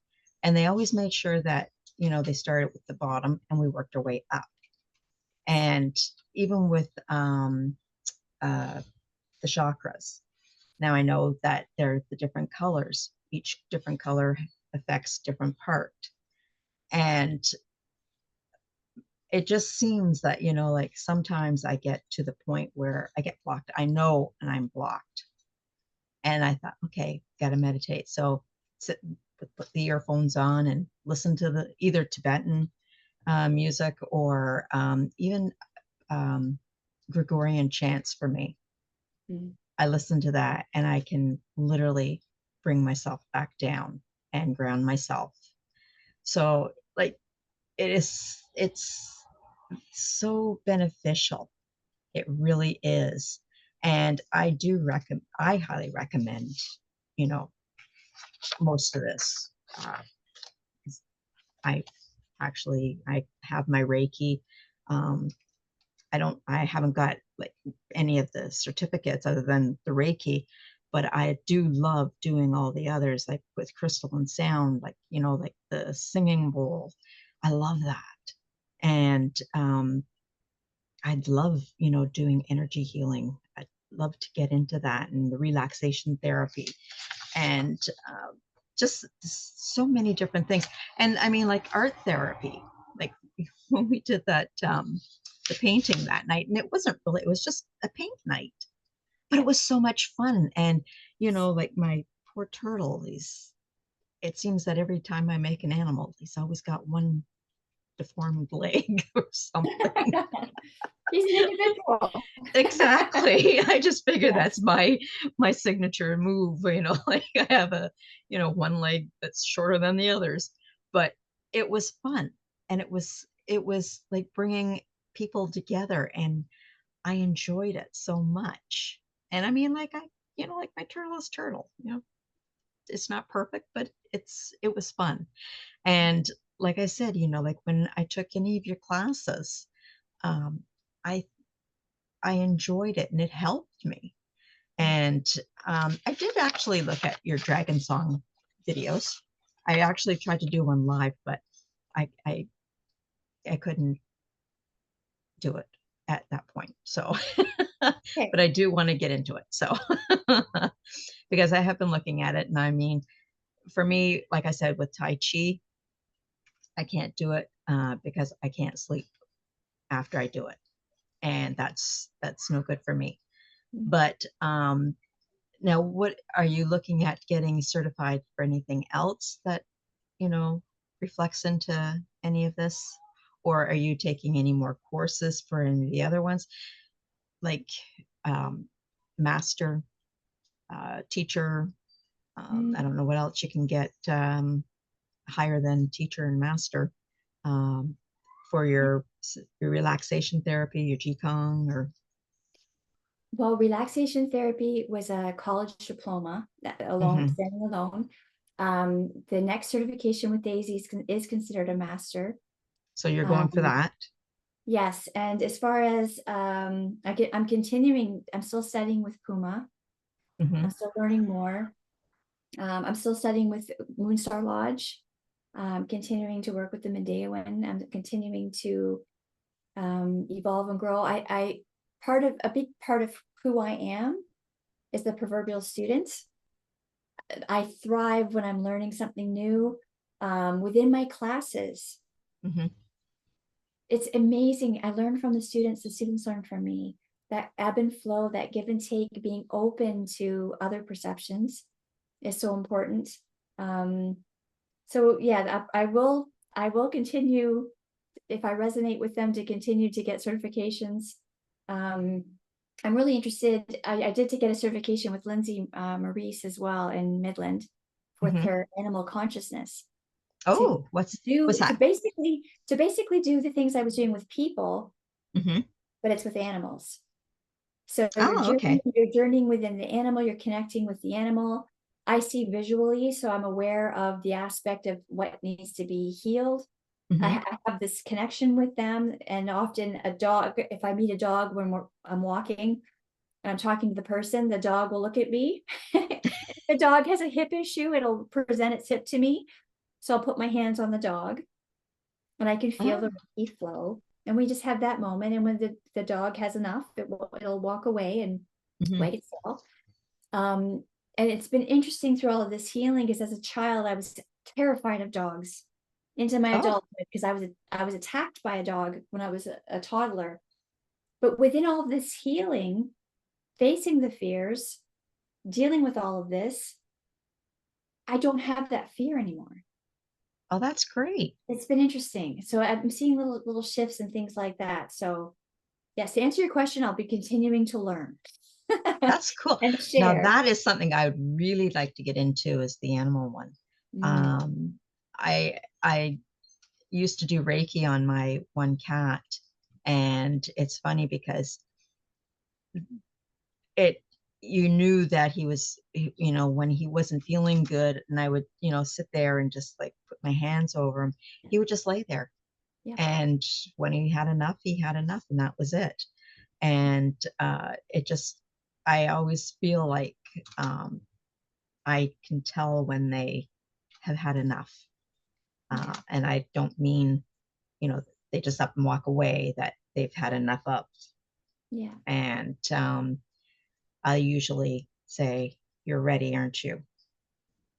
And they always made sure that, they started with the bottom and we worked our way up. And even with the chakras, now I know that they're the different colors. Each different color affects different part. And it just seems that, like sometimes I get to the point where I get blocked. I know, and I'm blocked. And I thought, okay, got to meditate. So sit, put the earphones on and listen to the either Tibetan music or even Gregorian chants for me. I listen to that and I can literally bring myself back down and ground myself. So like it's so beneficial. It really is. And I highly recommend, most of this. I have my Reiki. I haven't got like any of the certificates other than the Reiki, but I do love doing all the others, like with crystal and sound, like, like the singing bowl. I love that. And I'd love, doing energy healing. I'd love to get into that and the relaxation therapy and just so many different things. And I mean, like art therapy, like when we did that, the painting that night, and it wasn't really, it was just a paint night, but it was so much fun. And, like my poor turtle, it seems that every time I make an animal, he's always got one deformed leg or something. He's an individual. Exactly. I just figured that's my signature move, like I have a, one leg that's shorter than the others, but it was fun. And it was like bringing people together and I enjoyed it so much. And I mean, like like my turtle is turtle, it's not perfect, but it was fun. And like I said, like when I took any of your classes, um, I enjoyed it and it helped me. And I did actually look at your dragon song videos. I actually tried to do one live, but I couldn't do it at that point. So, Okay. but I do want to get into it. So, because I have been looking at it, and I mean, for me, like I said, with Tai Chi, I can't do it because I can't sleep after I do it, and that's no good for me. But now, what are you looking at getting certified for anything else that, reflects into any of this? Or are you taking any more courses for any of the other ones, like master, teacher? I don't know what else you can get higher than teacher and master um, for your relaxation therapy, your Qigong, or Well, relaxation therapy was a college diploma alone, Mhm. standing alone. The next certification with Daisy is considered a master. So you're going for Um, that. yes, and as far as I'm continuing, I'm still studying with Puma. I'm Hmm. still learning more. I'm still studying with Moonstar Lodge. Continuing to work with the Medeawan. I'm continuing to evolve and grow. I a big part of who I am is the proverbial student. I thrive when I'm learning something new within my classes. Hmm. It's amazing. I learn from the students learn from me. That ebb and flow, that give and take, being open to other perceptions is so important. Um, so yeah, I will continue if I resonate with them to continue to get certifications. Um, I'm really interested. I did to get a certification with Lindsay Maurice as well in Midland with Hmm. her animal consciousness to Oh, what's that? to basically do the things I was doing with people, Hmm. but it's with animals. So Oh, okay. you're journeying within the animal, you're connecting with the animal. I see visually, so I'm aware of the aspect of what needs to be healed. Hmm. I have this connection with them, and often a dog, if I meet a dog when I'm walking and I'm talking to the person, the dog will look at me. The dog has a hip issue, it'll present its hip to me. So I'll put my hands on the dog and I can feel the Oh. Reiki flow. And we just have that moment. And when the dog has enough, it'll walk away and Hmm. wag its tail. Um, and it's been interesting through all of this healing because as a child, I was terrified of dogs into my Oh. adulthood because I was attacked by a dog when I was a toddler. But within all of this healing, facing the fears, dealing with all of this, I don't have that fear anymore. Oh, that's great. It's been interesting. So I'm seeing little shifts and things like that. So yes, to answer your question, I'll be continuing to learn That's cool. and Now share. that is something I would really like to get into is the animal one. Mm, Um, I used to do Reiki on my one cat, and it's funny because it you knew that he was when he wasn't feeling good, and I would sit there and just like put my hands over him, he would just lay there, yeah, and when he had enough, and that was it. And it just I always feel like um, I can tell when they have had enough, yeah, and I don't mean they just up and walk away, that they've had enough of. yeah, And I usually say, "You're ready, aren't you?"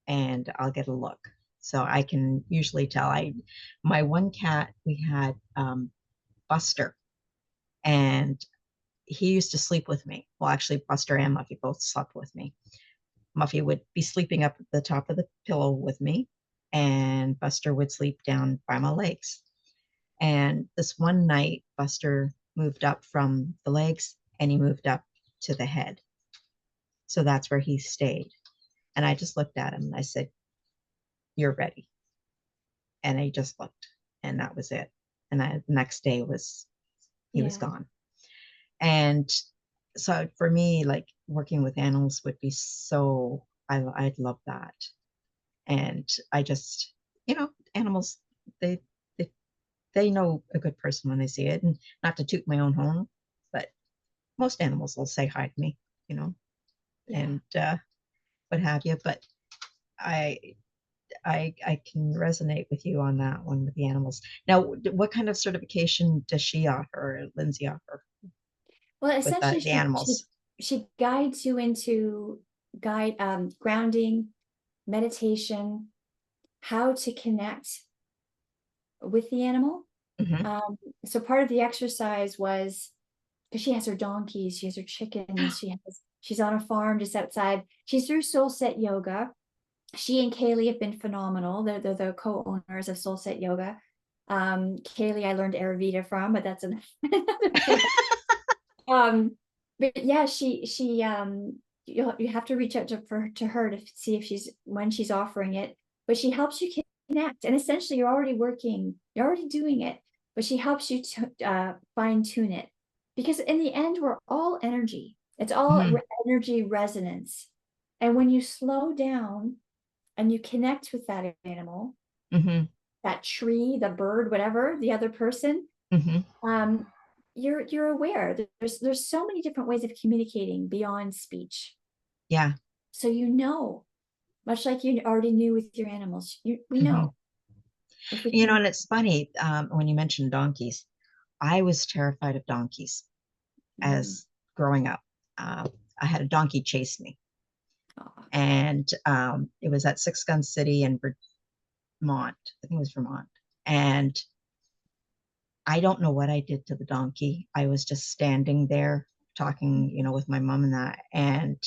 And I'll get a look. So I can usually tell. My one cat, we had Buster, and he used to sleep with me. Well, actually, Buster and Muffy both slept with me. Muffy would be sleeping up at the top of the pillow with me, and Buster would sleep down by my legs. And this one night, Buster moved up from the legs and he moved up to the head. So that's where he stayed. And I just looked at him and I said, "You're ready." And he just looked, and that was it. And the next day he was yeah, gone. And so for me, like working with animals would be I'd love that. And I just, animals, they, they, they know a good person when they see it. And not to toot my own horn, but most animals will say hi to me, you know, yeah. and what have you. But I, I can resonate with you on that one with the animals. Now, what kind of certification does she offer, Lindsay offer Well, with essentially, the animals? she guides you into guide grounding, meditation, how to connect with the animal. Hmm. So part of the exercise was because she has her donkeys, she has her chickens, she's on a farm just outside. She's through Soul Set Yoga. She and Kaylee have been phenomenal. They're the co-owners of Soul Set Yoga. Kaylee, I learned Ayurveda from, but that's another but yeah, you have to reach out to her to see if when she's offering it, but she helps you connect. And essentially you're already doing it, but she helps you to fine tune it, because in the end, we're all energy. It's all energy resonance. And when you slow down and you connect with that animal, that tree, the bird, whatever, the other person, you're aware. There's so many different ways of communicating beyond speech. Yeah. So much like you already knew with your animals, we know. And it's funny, when you mentioned donkeys, I was terrified of donkeys as growing up. I had a donkey chase me. And it was at Six Gun City in Vermont. I think it was Vermont. And I don't know what I did to the donkey. I was just standing there talking, with my mom and that. And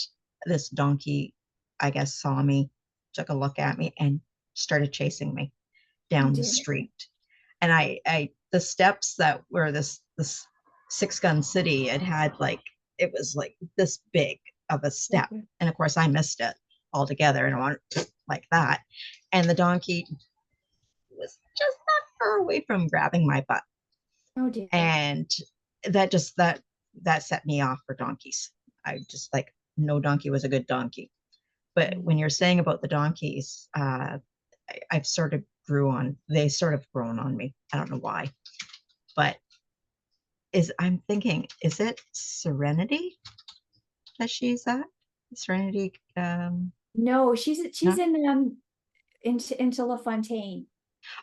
this donkey, I guess, saw me, took a look at me, and started chasing me down the street. And the steps that were this Six Gun City, it was like this big of a step. And of course I missed it altogether, and I went like that. And the donkey was just not far away from grabbing my butt. Oh dear. And that set me off for donkeys. I just no donkey was a good donkey. But when you're saying about the donkeys, I've sort of they sort of grown on me. I don't know why, but I'm thinking, is it Serenity that she's at? Serenity? No, she's into La Fontaine.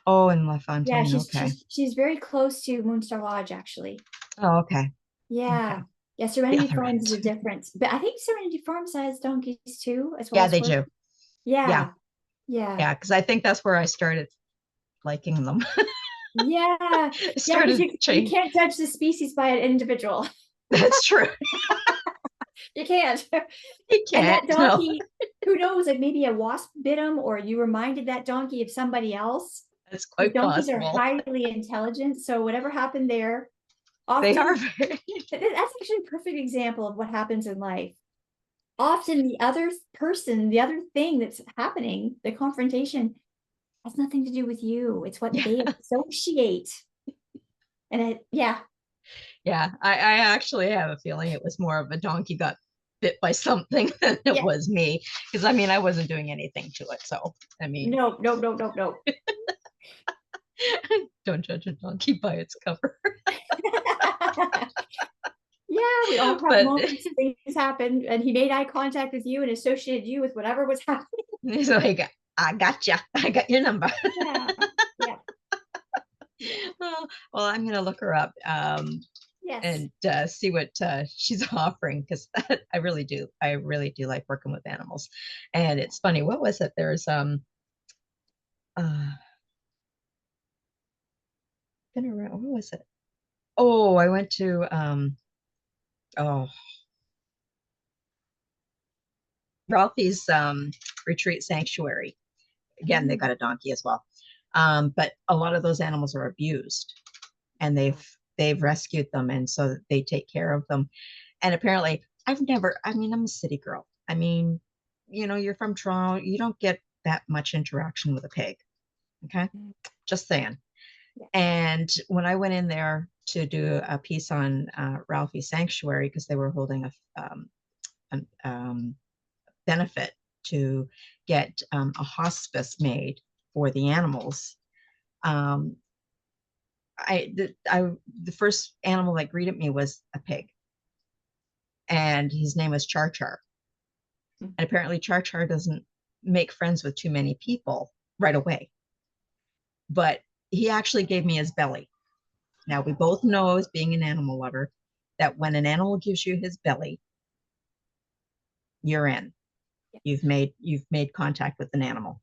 Oh, in La Fontaine. Yeah, she's very close to Moonstar Lodge, actually. Oh, okay. Yeah. Okay. Yeah, Serenity Farms is a difference. But I think Serenity Farms has donkeys too, as well. Yeah, they do. Yeah. Yeah, because I think that's where I started liking them. Yeah. Started you can't judge the species by an individual. That's true. You can't. You can't. And that donkey, who knows, like maybe a wasp bit him, or you reminded that donkey of somebody else. That's quite donkeys possible. Are highly intelligent, so whatever happened there, often, they are very... That's actually a perfect example of what happens in life. Often the other thing that's happening, the confrontation, has nothing to do with you. It's what they associate. And I actually have a feeling it was more of a donkey got bit by something than it was me, because I wasn't doing anything to it. So no. Don't judge a donkey by its cover. We all have moments of things happen, and he made eye contact with you and associated you with whatever was happening. So I got you. I got your number. Yeah. Well, I'm gonna look her up. And see what she's offering, because I really do like working with animals. And it's funny, what was it? There's been around, what was it? Oh, I went to Ralphie's retreat sanctuary. Again, they got a donkey as well. But a lot of those animals are abused, and they've rescued them, and so they take care of them. And apparently I'm a city girl. You're from Toronto, you don't get that much interaction with a pig. Okay. Just saying. And when I went in there to do a piece on Ralphie Sanctuary, because they were holding a benefit to get a hospice made for the animals, the first animal that greeted me was a pig, and his name was Char Char. And apparently Char Char doesn't make friends with too many people right away, but he actually gave me his belly. Now, we both know, as being an animal lover, that when an animal gives you his belly, you're in. You've made contact with an animal.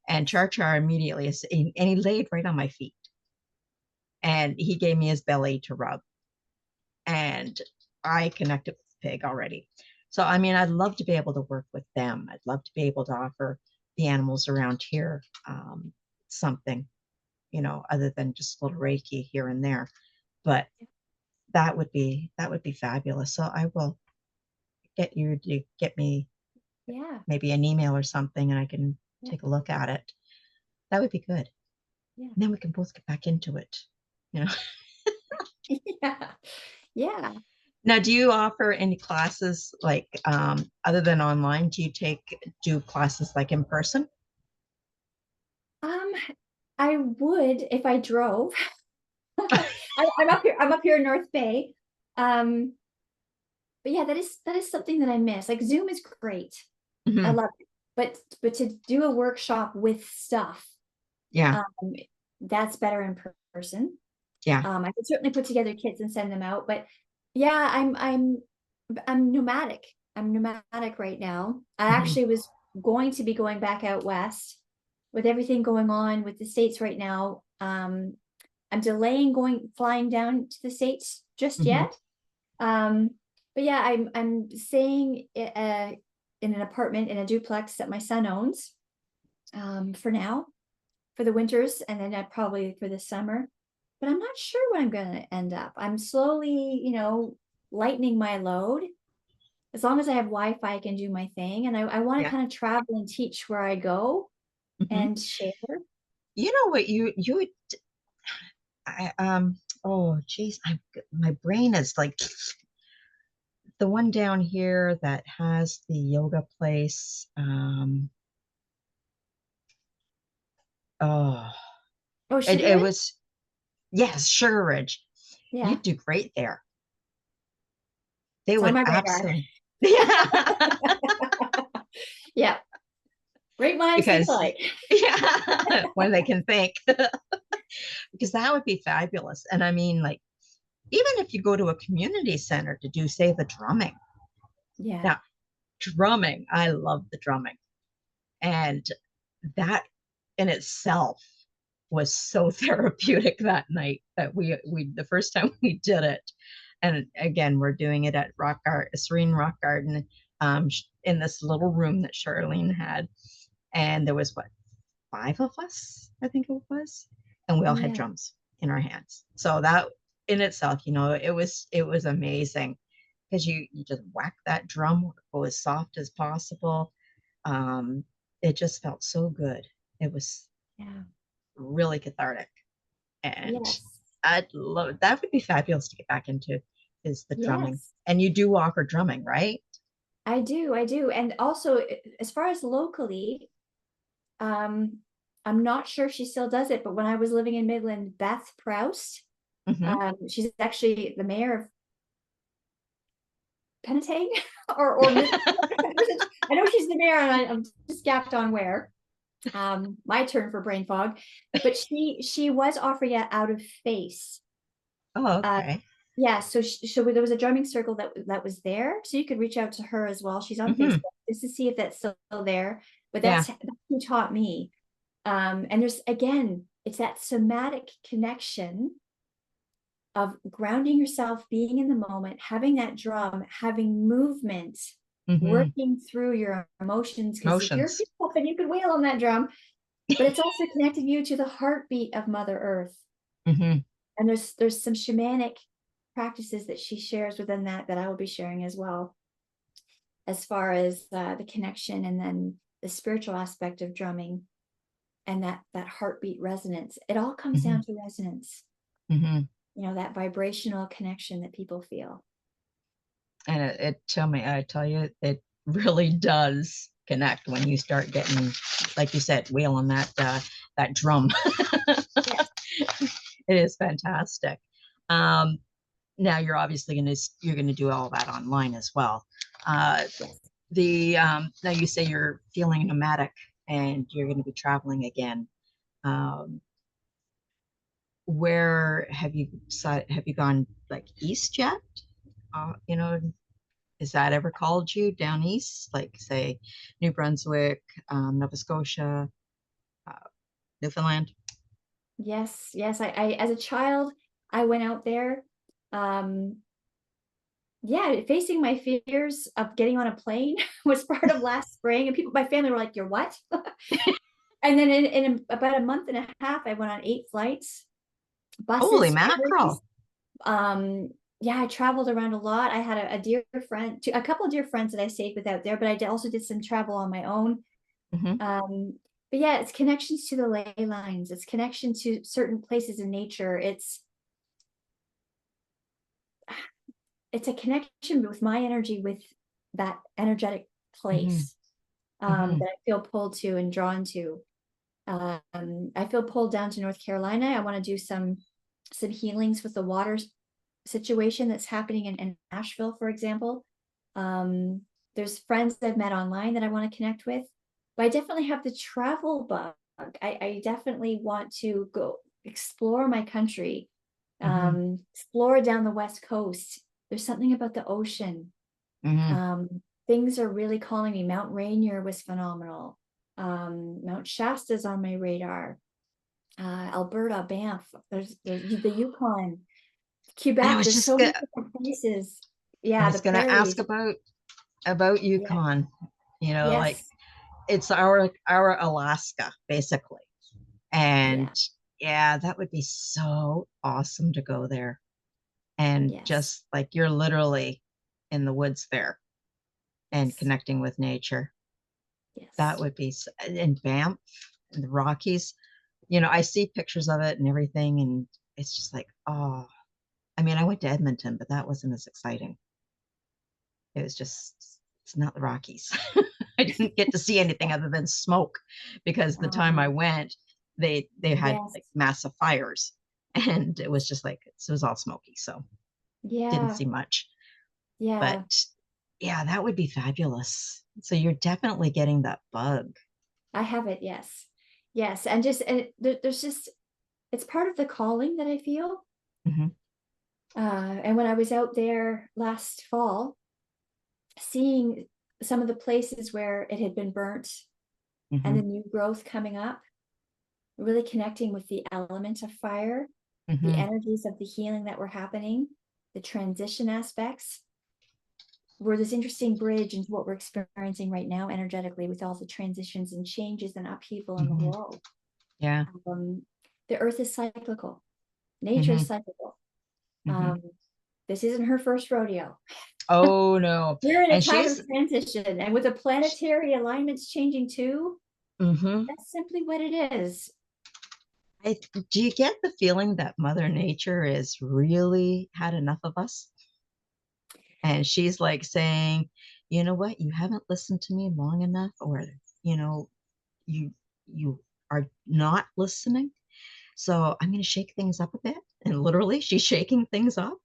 And Char Char immediately, and he laid right on my feet, and he gave me his belly to rub. and I connected with the pig already. So, I mean, I'd love to be able to work with them. I'd love to be able to offer the animals around here something, other than just a little Reiki here and there. But that would be fabulous. So I will get you to get me Yeah. maybe an email or something, and I can Yeah. take a look at it. That would be good. Yeah. And then we can both get back into it. You know. Yeah. Yeah. Now, do you offer any classes like other than online? Do classes like in person? Um, I would if I drove. I'm up here in North Bay. Um, but yeah, that is something that I miss. Like Zoom is great. I Hmm. love it. But to do a workshop with stuff, Yeah, um, that's better in person. yeah. I could certainly put together kits and send them out, but yeah, I'm nomadic. I'm nomadic right now. I Hmm. actually was going to be going back out west with everything going on with the States right now. I'm delaying flying down to the States just Hmm. yet. Um, but yeah, I'm staying in an apartment in a duplex that my son owns for now, for the winters, and then probably for the summer. But I'm not sure where I'm going to end up. I'm slowly, lightening my load. As long as I have Wi-Fi, I can do my thing. And I want to Yeah. kind of travel and teach where I go Hmm. and share. You know what you would oh geez, my brain is like the one down here that has the yoga place. Oh, Oh, it Sugar? was, yes, Sugar Ridge. Yeah, You'd do great there. They it's on would my radar. absolutely. Yeah. Yeah, great minds think Because, alike. yeah, when they can think, because that would be fabulous. And I mean, like, even if you go to a community center to do, say, the drumming. Yeah, Now, drumming, I love the drumming. And that in itself was so therapeutic that night that we the first time we did it. And again, we're doing it at Serene Rock Garden, in this little room that Charlene had. And there was what, five of us, I think it was, and we all had yeah, drums in our hands. So that in itself, it was amazing because you just whack that drum, go as soft as possible. Um, it just felt so good. It was yeah. really cathartic, and Yes, I'd love that. Would be fabulous to get back into is the drumming. yes. And you do offer drumming, right? I do, I do. And also, as far as locally, um, I'm not sure if she still does it, but when I was living in Midland, Beth Proust, Hmm. she's actually the mayor of Penetang or I know she's the mayor, and I'm just gapped on where. My turn for brain fog, but she was offering it out of face. Oh, Uh, okay. yeah, so there was a drumming circle that was there, so you could reach out to her as well. She's on Hmm. Facebook just to see if that's still there. But Yeah. that's who taught me. And there's again, it's that somatic connection of grounding yourself, being in the moment, having that drum, having movement, Hmm. working through your emotions. Because if you're Motions. pissed off, and you could wail on that drum, but it's also connecting you to the heartbeat of Mother Earth. Hmm. And there's some shamanic practices that she shares within that I will be sharing as well, as far as the connection and then the spiritual aspect of drumming and that heartbeat resonance. It all comes Hmm. down to resonance, Hmm. that vibrational connection that people feel. And I tell you, it really does connect when you start getting, like you said, wheeling that drum. Yes. It is fantastic. Um, Now you're gonna do all that online as well. Uh, Yes. now you say you're feeling nomadic and you're going to be traveling again. Um, where have you gone like east yet? Uh, you know, Has that ever called you down east, like say New Brunswick, Nova Scotia, uh, Newfoundland? Yes. Yes. I as a child, I went out there. Um, Yeah, facing my fears of getting on a plane was part of last spring, and people, my family were like, "You're what?" And then in about a month and a half, I went on 8 flights, Holy buses, ferries. mackerel. Um, yeah, I traveled around a lot. I had a dear friend, a couple of dear friends that I stayed with out there, but also did some travel on my own. Hmm. Um, but yeah, it's connections to the ley lines. It's connection to certain places in nature. It's a connection with my energy with that energetic Hmm. place, Hmm. that I feel pulled to and drawn to. I feel pulled down to North Carolina. I want to do some healings with the water situation that's happening in Nashville, for example. Um, there's friends I've met online that I want to connect with, but I definitely have the travel bug. I definitely want to go explore my country, Hmm. explore down the West Coast. There's something about the ocean. Hmm. Things are really calling me. Mount Rainier was phenomenal. Mount Shasta's on my radar. Alberta, Banff, there's the Yukon, And Quebec. There's so many different places. I Yeah, the was gonna ask prairies. about Yeah. Yukon. Like Yes. it's our Alaska, basically. And Yeah. yeah, that would be so awesome to go there. And Yes. just like you're literally in the woods there and Yes. connecting with nature. That Yes. would be, in Banff and the Rockies. I see pictures of it and everything, and it's just like, oh, I mean, I went to Edmonton, but that wasn't as exciting. It was just, it's not the Rockies. I didn't get to see anything other than smoke because the time I Um, went, they had yes. like massive fires, and it was just like it was all smoky, so didn't Yeah. see much. But Yeah. yeah, that would be fabulous. So you're definitely getting that bug. I have it. Yes. Yes. And there's just, it's part of the calling that I feel. Hmm. And when I was out there last fall, seeing some of the places where it had been burnt and Hmm. the new growth coming up, really connecting with the element of fire, the Hmm. energies of the healing that were happening, the transition aspects, were this interesting bridge into what we're experiencing right now energetically with all the transitions and changes and upheaval in the Hmm. world. Yeah. Um, the earth is cyclical, nature is Hmm. cyclical. Hmm. Um, this isn't her first rodeo. Oh no. We're in a And time of she's transition, and with the planetary alignments changing too, hmm that's simply what it is. do you get the feeling that Mother Nature is really had enough of us? And she's like saying, you know what, you haven't listened to me long enough, or you know, you you are not listening. So I'm going to shake things up a bit. And literally, she's shaking things up.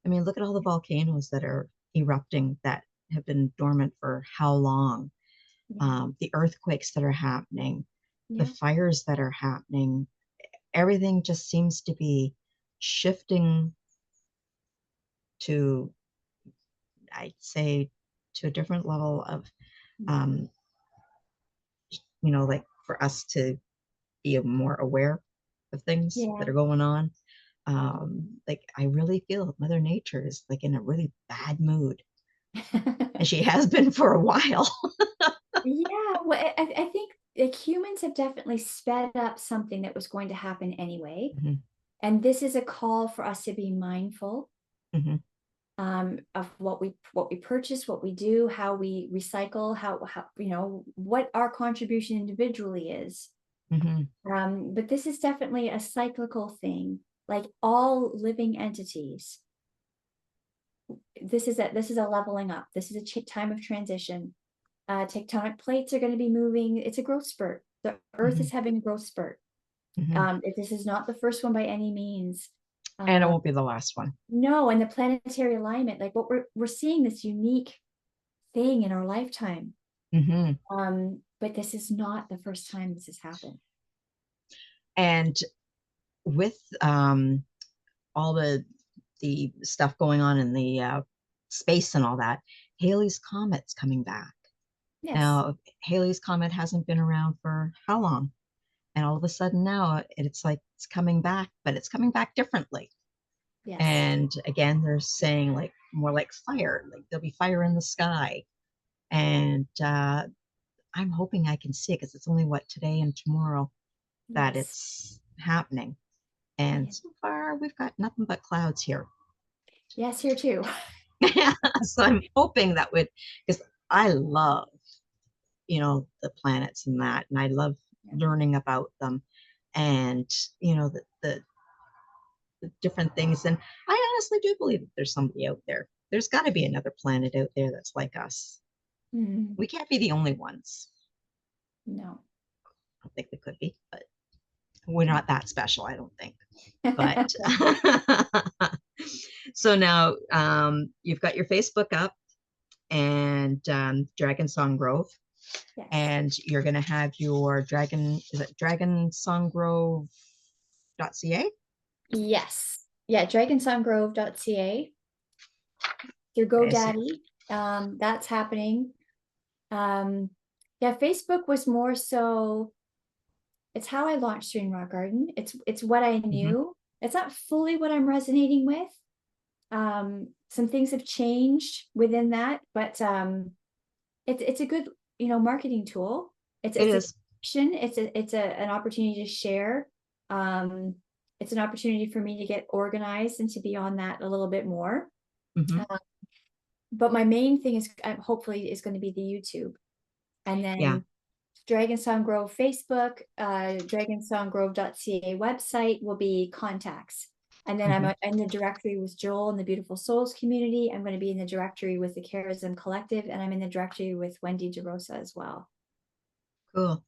I mean, look at all the volcanoes that are erupting that have been dormant for how long? Yeah, The earthquakes that are happening, the yeah, fires that are happening. Everything just seems to be shifting to, I'd say, to a different level of, um, like for us to be more aware of things that yeah. are going on. Like I really feel Mother Nature is like in a really bad mood, and she has been for a while. Yeah, well, I think like humans have definitely sped up something that was going to happen anyway. Hmm. And this is a call for us to be mindful, Hmm. of what we purchase, what we do, how we recycle, how what our contribution individually is. Hmm. But this is definitely a cyclical thing, like all living entities. This is a leveling up. This is a time of transition. Tectonic plates are going to be moving. It's a growth spurt. The earth is Hmm. having a growth spurt. Hmm. This is not the first one by any means. And it uh, won't be the last one. no, and the planetary alignment, like what we're seeing, this unique thing in our lifetime. Hmm. But this is not the first time this has happened. And with all the stuff going on in the space and all that, Halley's Comet's coming back. Yes. Now, Halley's Comet hasn't been around for how long? And all of a sudden now it's like it's coming back, but it's coming back differently. Yes. And again, they're saying like more like fire, like there'll be fire in the sky. And I'm hoping I can see it because it's only today and tomorrow that Yes. it's happening. And Yeah. so far, we've got nothing but clouds here. Yes, here too. So I'm hoping that would, because I love, the planets and that, and I love Yeah. learning about them and, the different things. And I honestly do believe that there's somebody out there. There's got to be another planet out there that's like us. Mhm. We can't be the only ones. No. I don't think we could be, but we're not that special, I don't think. But Yes. so now you've got your Facebook up and Dragon Song Grove, and you're going to have your is it dragonsonggrove.ca? Yes. Yeah, dragonsonggrove.ca. Your Okay, so, GoDaddy. That's happening. Yeah, Facebook was more so, it's how I launched Stream Rock Garden. It's what I mhm. knew. It's not fully what I'm resonating with. Some things have changed within that, but it's a good, marketing tool. It's It it's a is. connection. An opportunity to share. Um, it's an opportunity for me to get organized and to be on that a little bit more. Mhm. But my main thing is hopefully is going to be the YouTube, and Yeah. then Dragon Song Grove Facebook, dragonsonggrove.ca website will be contacts. And then Mhm. I'm in the directory with Joel and the Beautiful Souls community. I'm going to be in the directory with the Charism Collective, and I'm in the directory with Wendy DeRosa as well. Cool.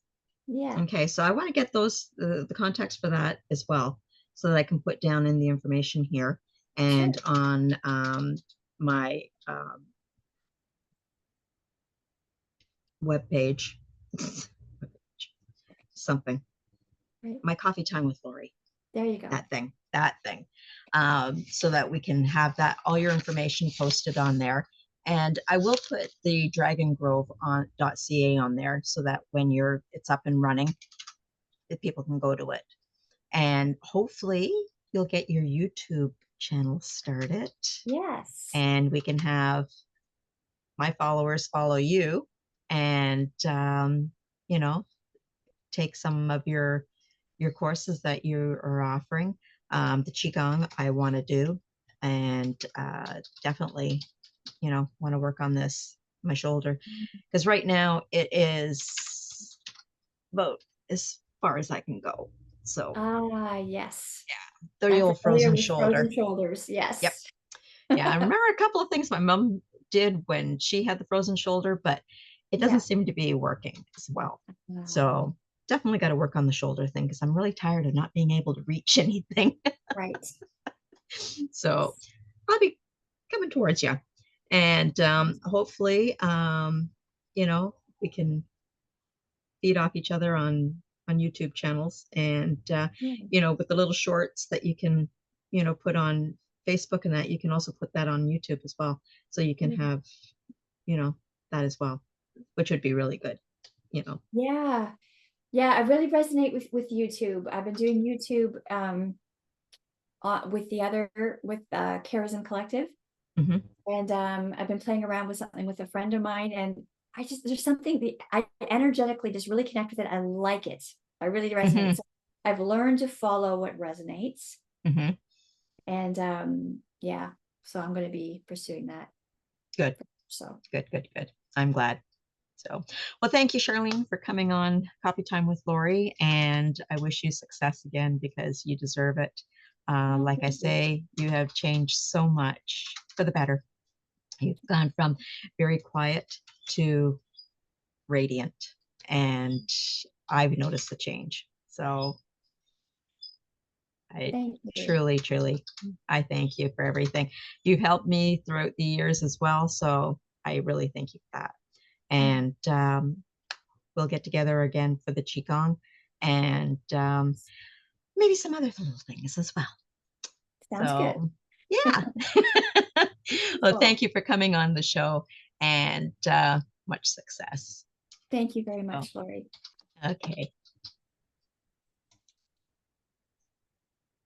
Yeah. Okay, so I want to get those the contacts for that as well, so that I can put down in the information here Sure. and on my web page. Something. Right. My coffee time with Lori. There you go. That thing. So that we can have that all your information posted on there. And I will put the Dragon Grove on .ca on there so that when it's up and running, that people can go to it. And hopefully you'll get your YouTube channel started Yes. and we can have my followers follow you and you know take some of your courses that you are offering. The Qigong I want to do, and definitely, want to work on my shoulder, because right now it is about as far as I can go. So, Yes. the I'm old familiar frozen with shoulder. frozen shoulders. Yep. Yes. Yeah, I remember a couple of things my mom did when she had the frozen shoulder, but it doesn't Yeah. seem to be working as well. Uh, So definitely got to work on the shoulder thing because I'm really tired of not being able to reach anything. right. So I'll be coming towards you. And hopefully, we can feed off each other on YouTube channels and Yeah. with the little shorts that you can put on Facebook, and that you can also put that on YouTube as well, so you can have that as well, which would be really good. Yeah. Yeah, I really resonate with YouTube. I've been doing YouTube with Charism Collective, Hmm. and I've been playing around with something with a friend of mine, and there's something that I energetically just really connect with it. I like it. I really resonate. Hmm. So I've learned to follow what resonates, Hmm. and yeah, so I'm going to be pursuing that. Good, So good. I'm glad. So, well, thank you, Charlene, for coming on Coffee Time with Lori, and I wish you success again because you deserve it. Like I thank you. say, you have changed so much for the better. You've gone from very quiet to radiant, and I've noticed the change. So I Thank you. truly, I thank you for everything. You've helped me throughout the years as well. So I really thank you for that. And we'll get together again for the Qigong and maybe some other little things as well. Sounds good. So, yeah. Well, Cool. thank you for coming on the show, and much success. Thank you very Oh, much, Lori. okay.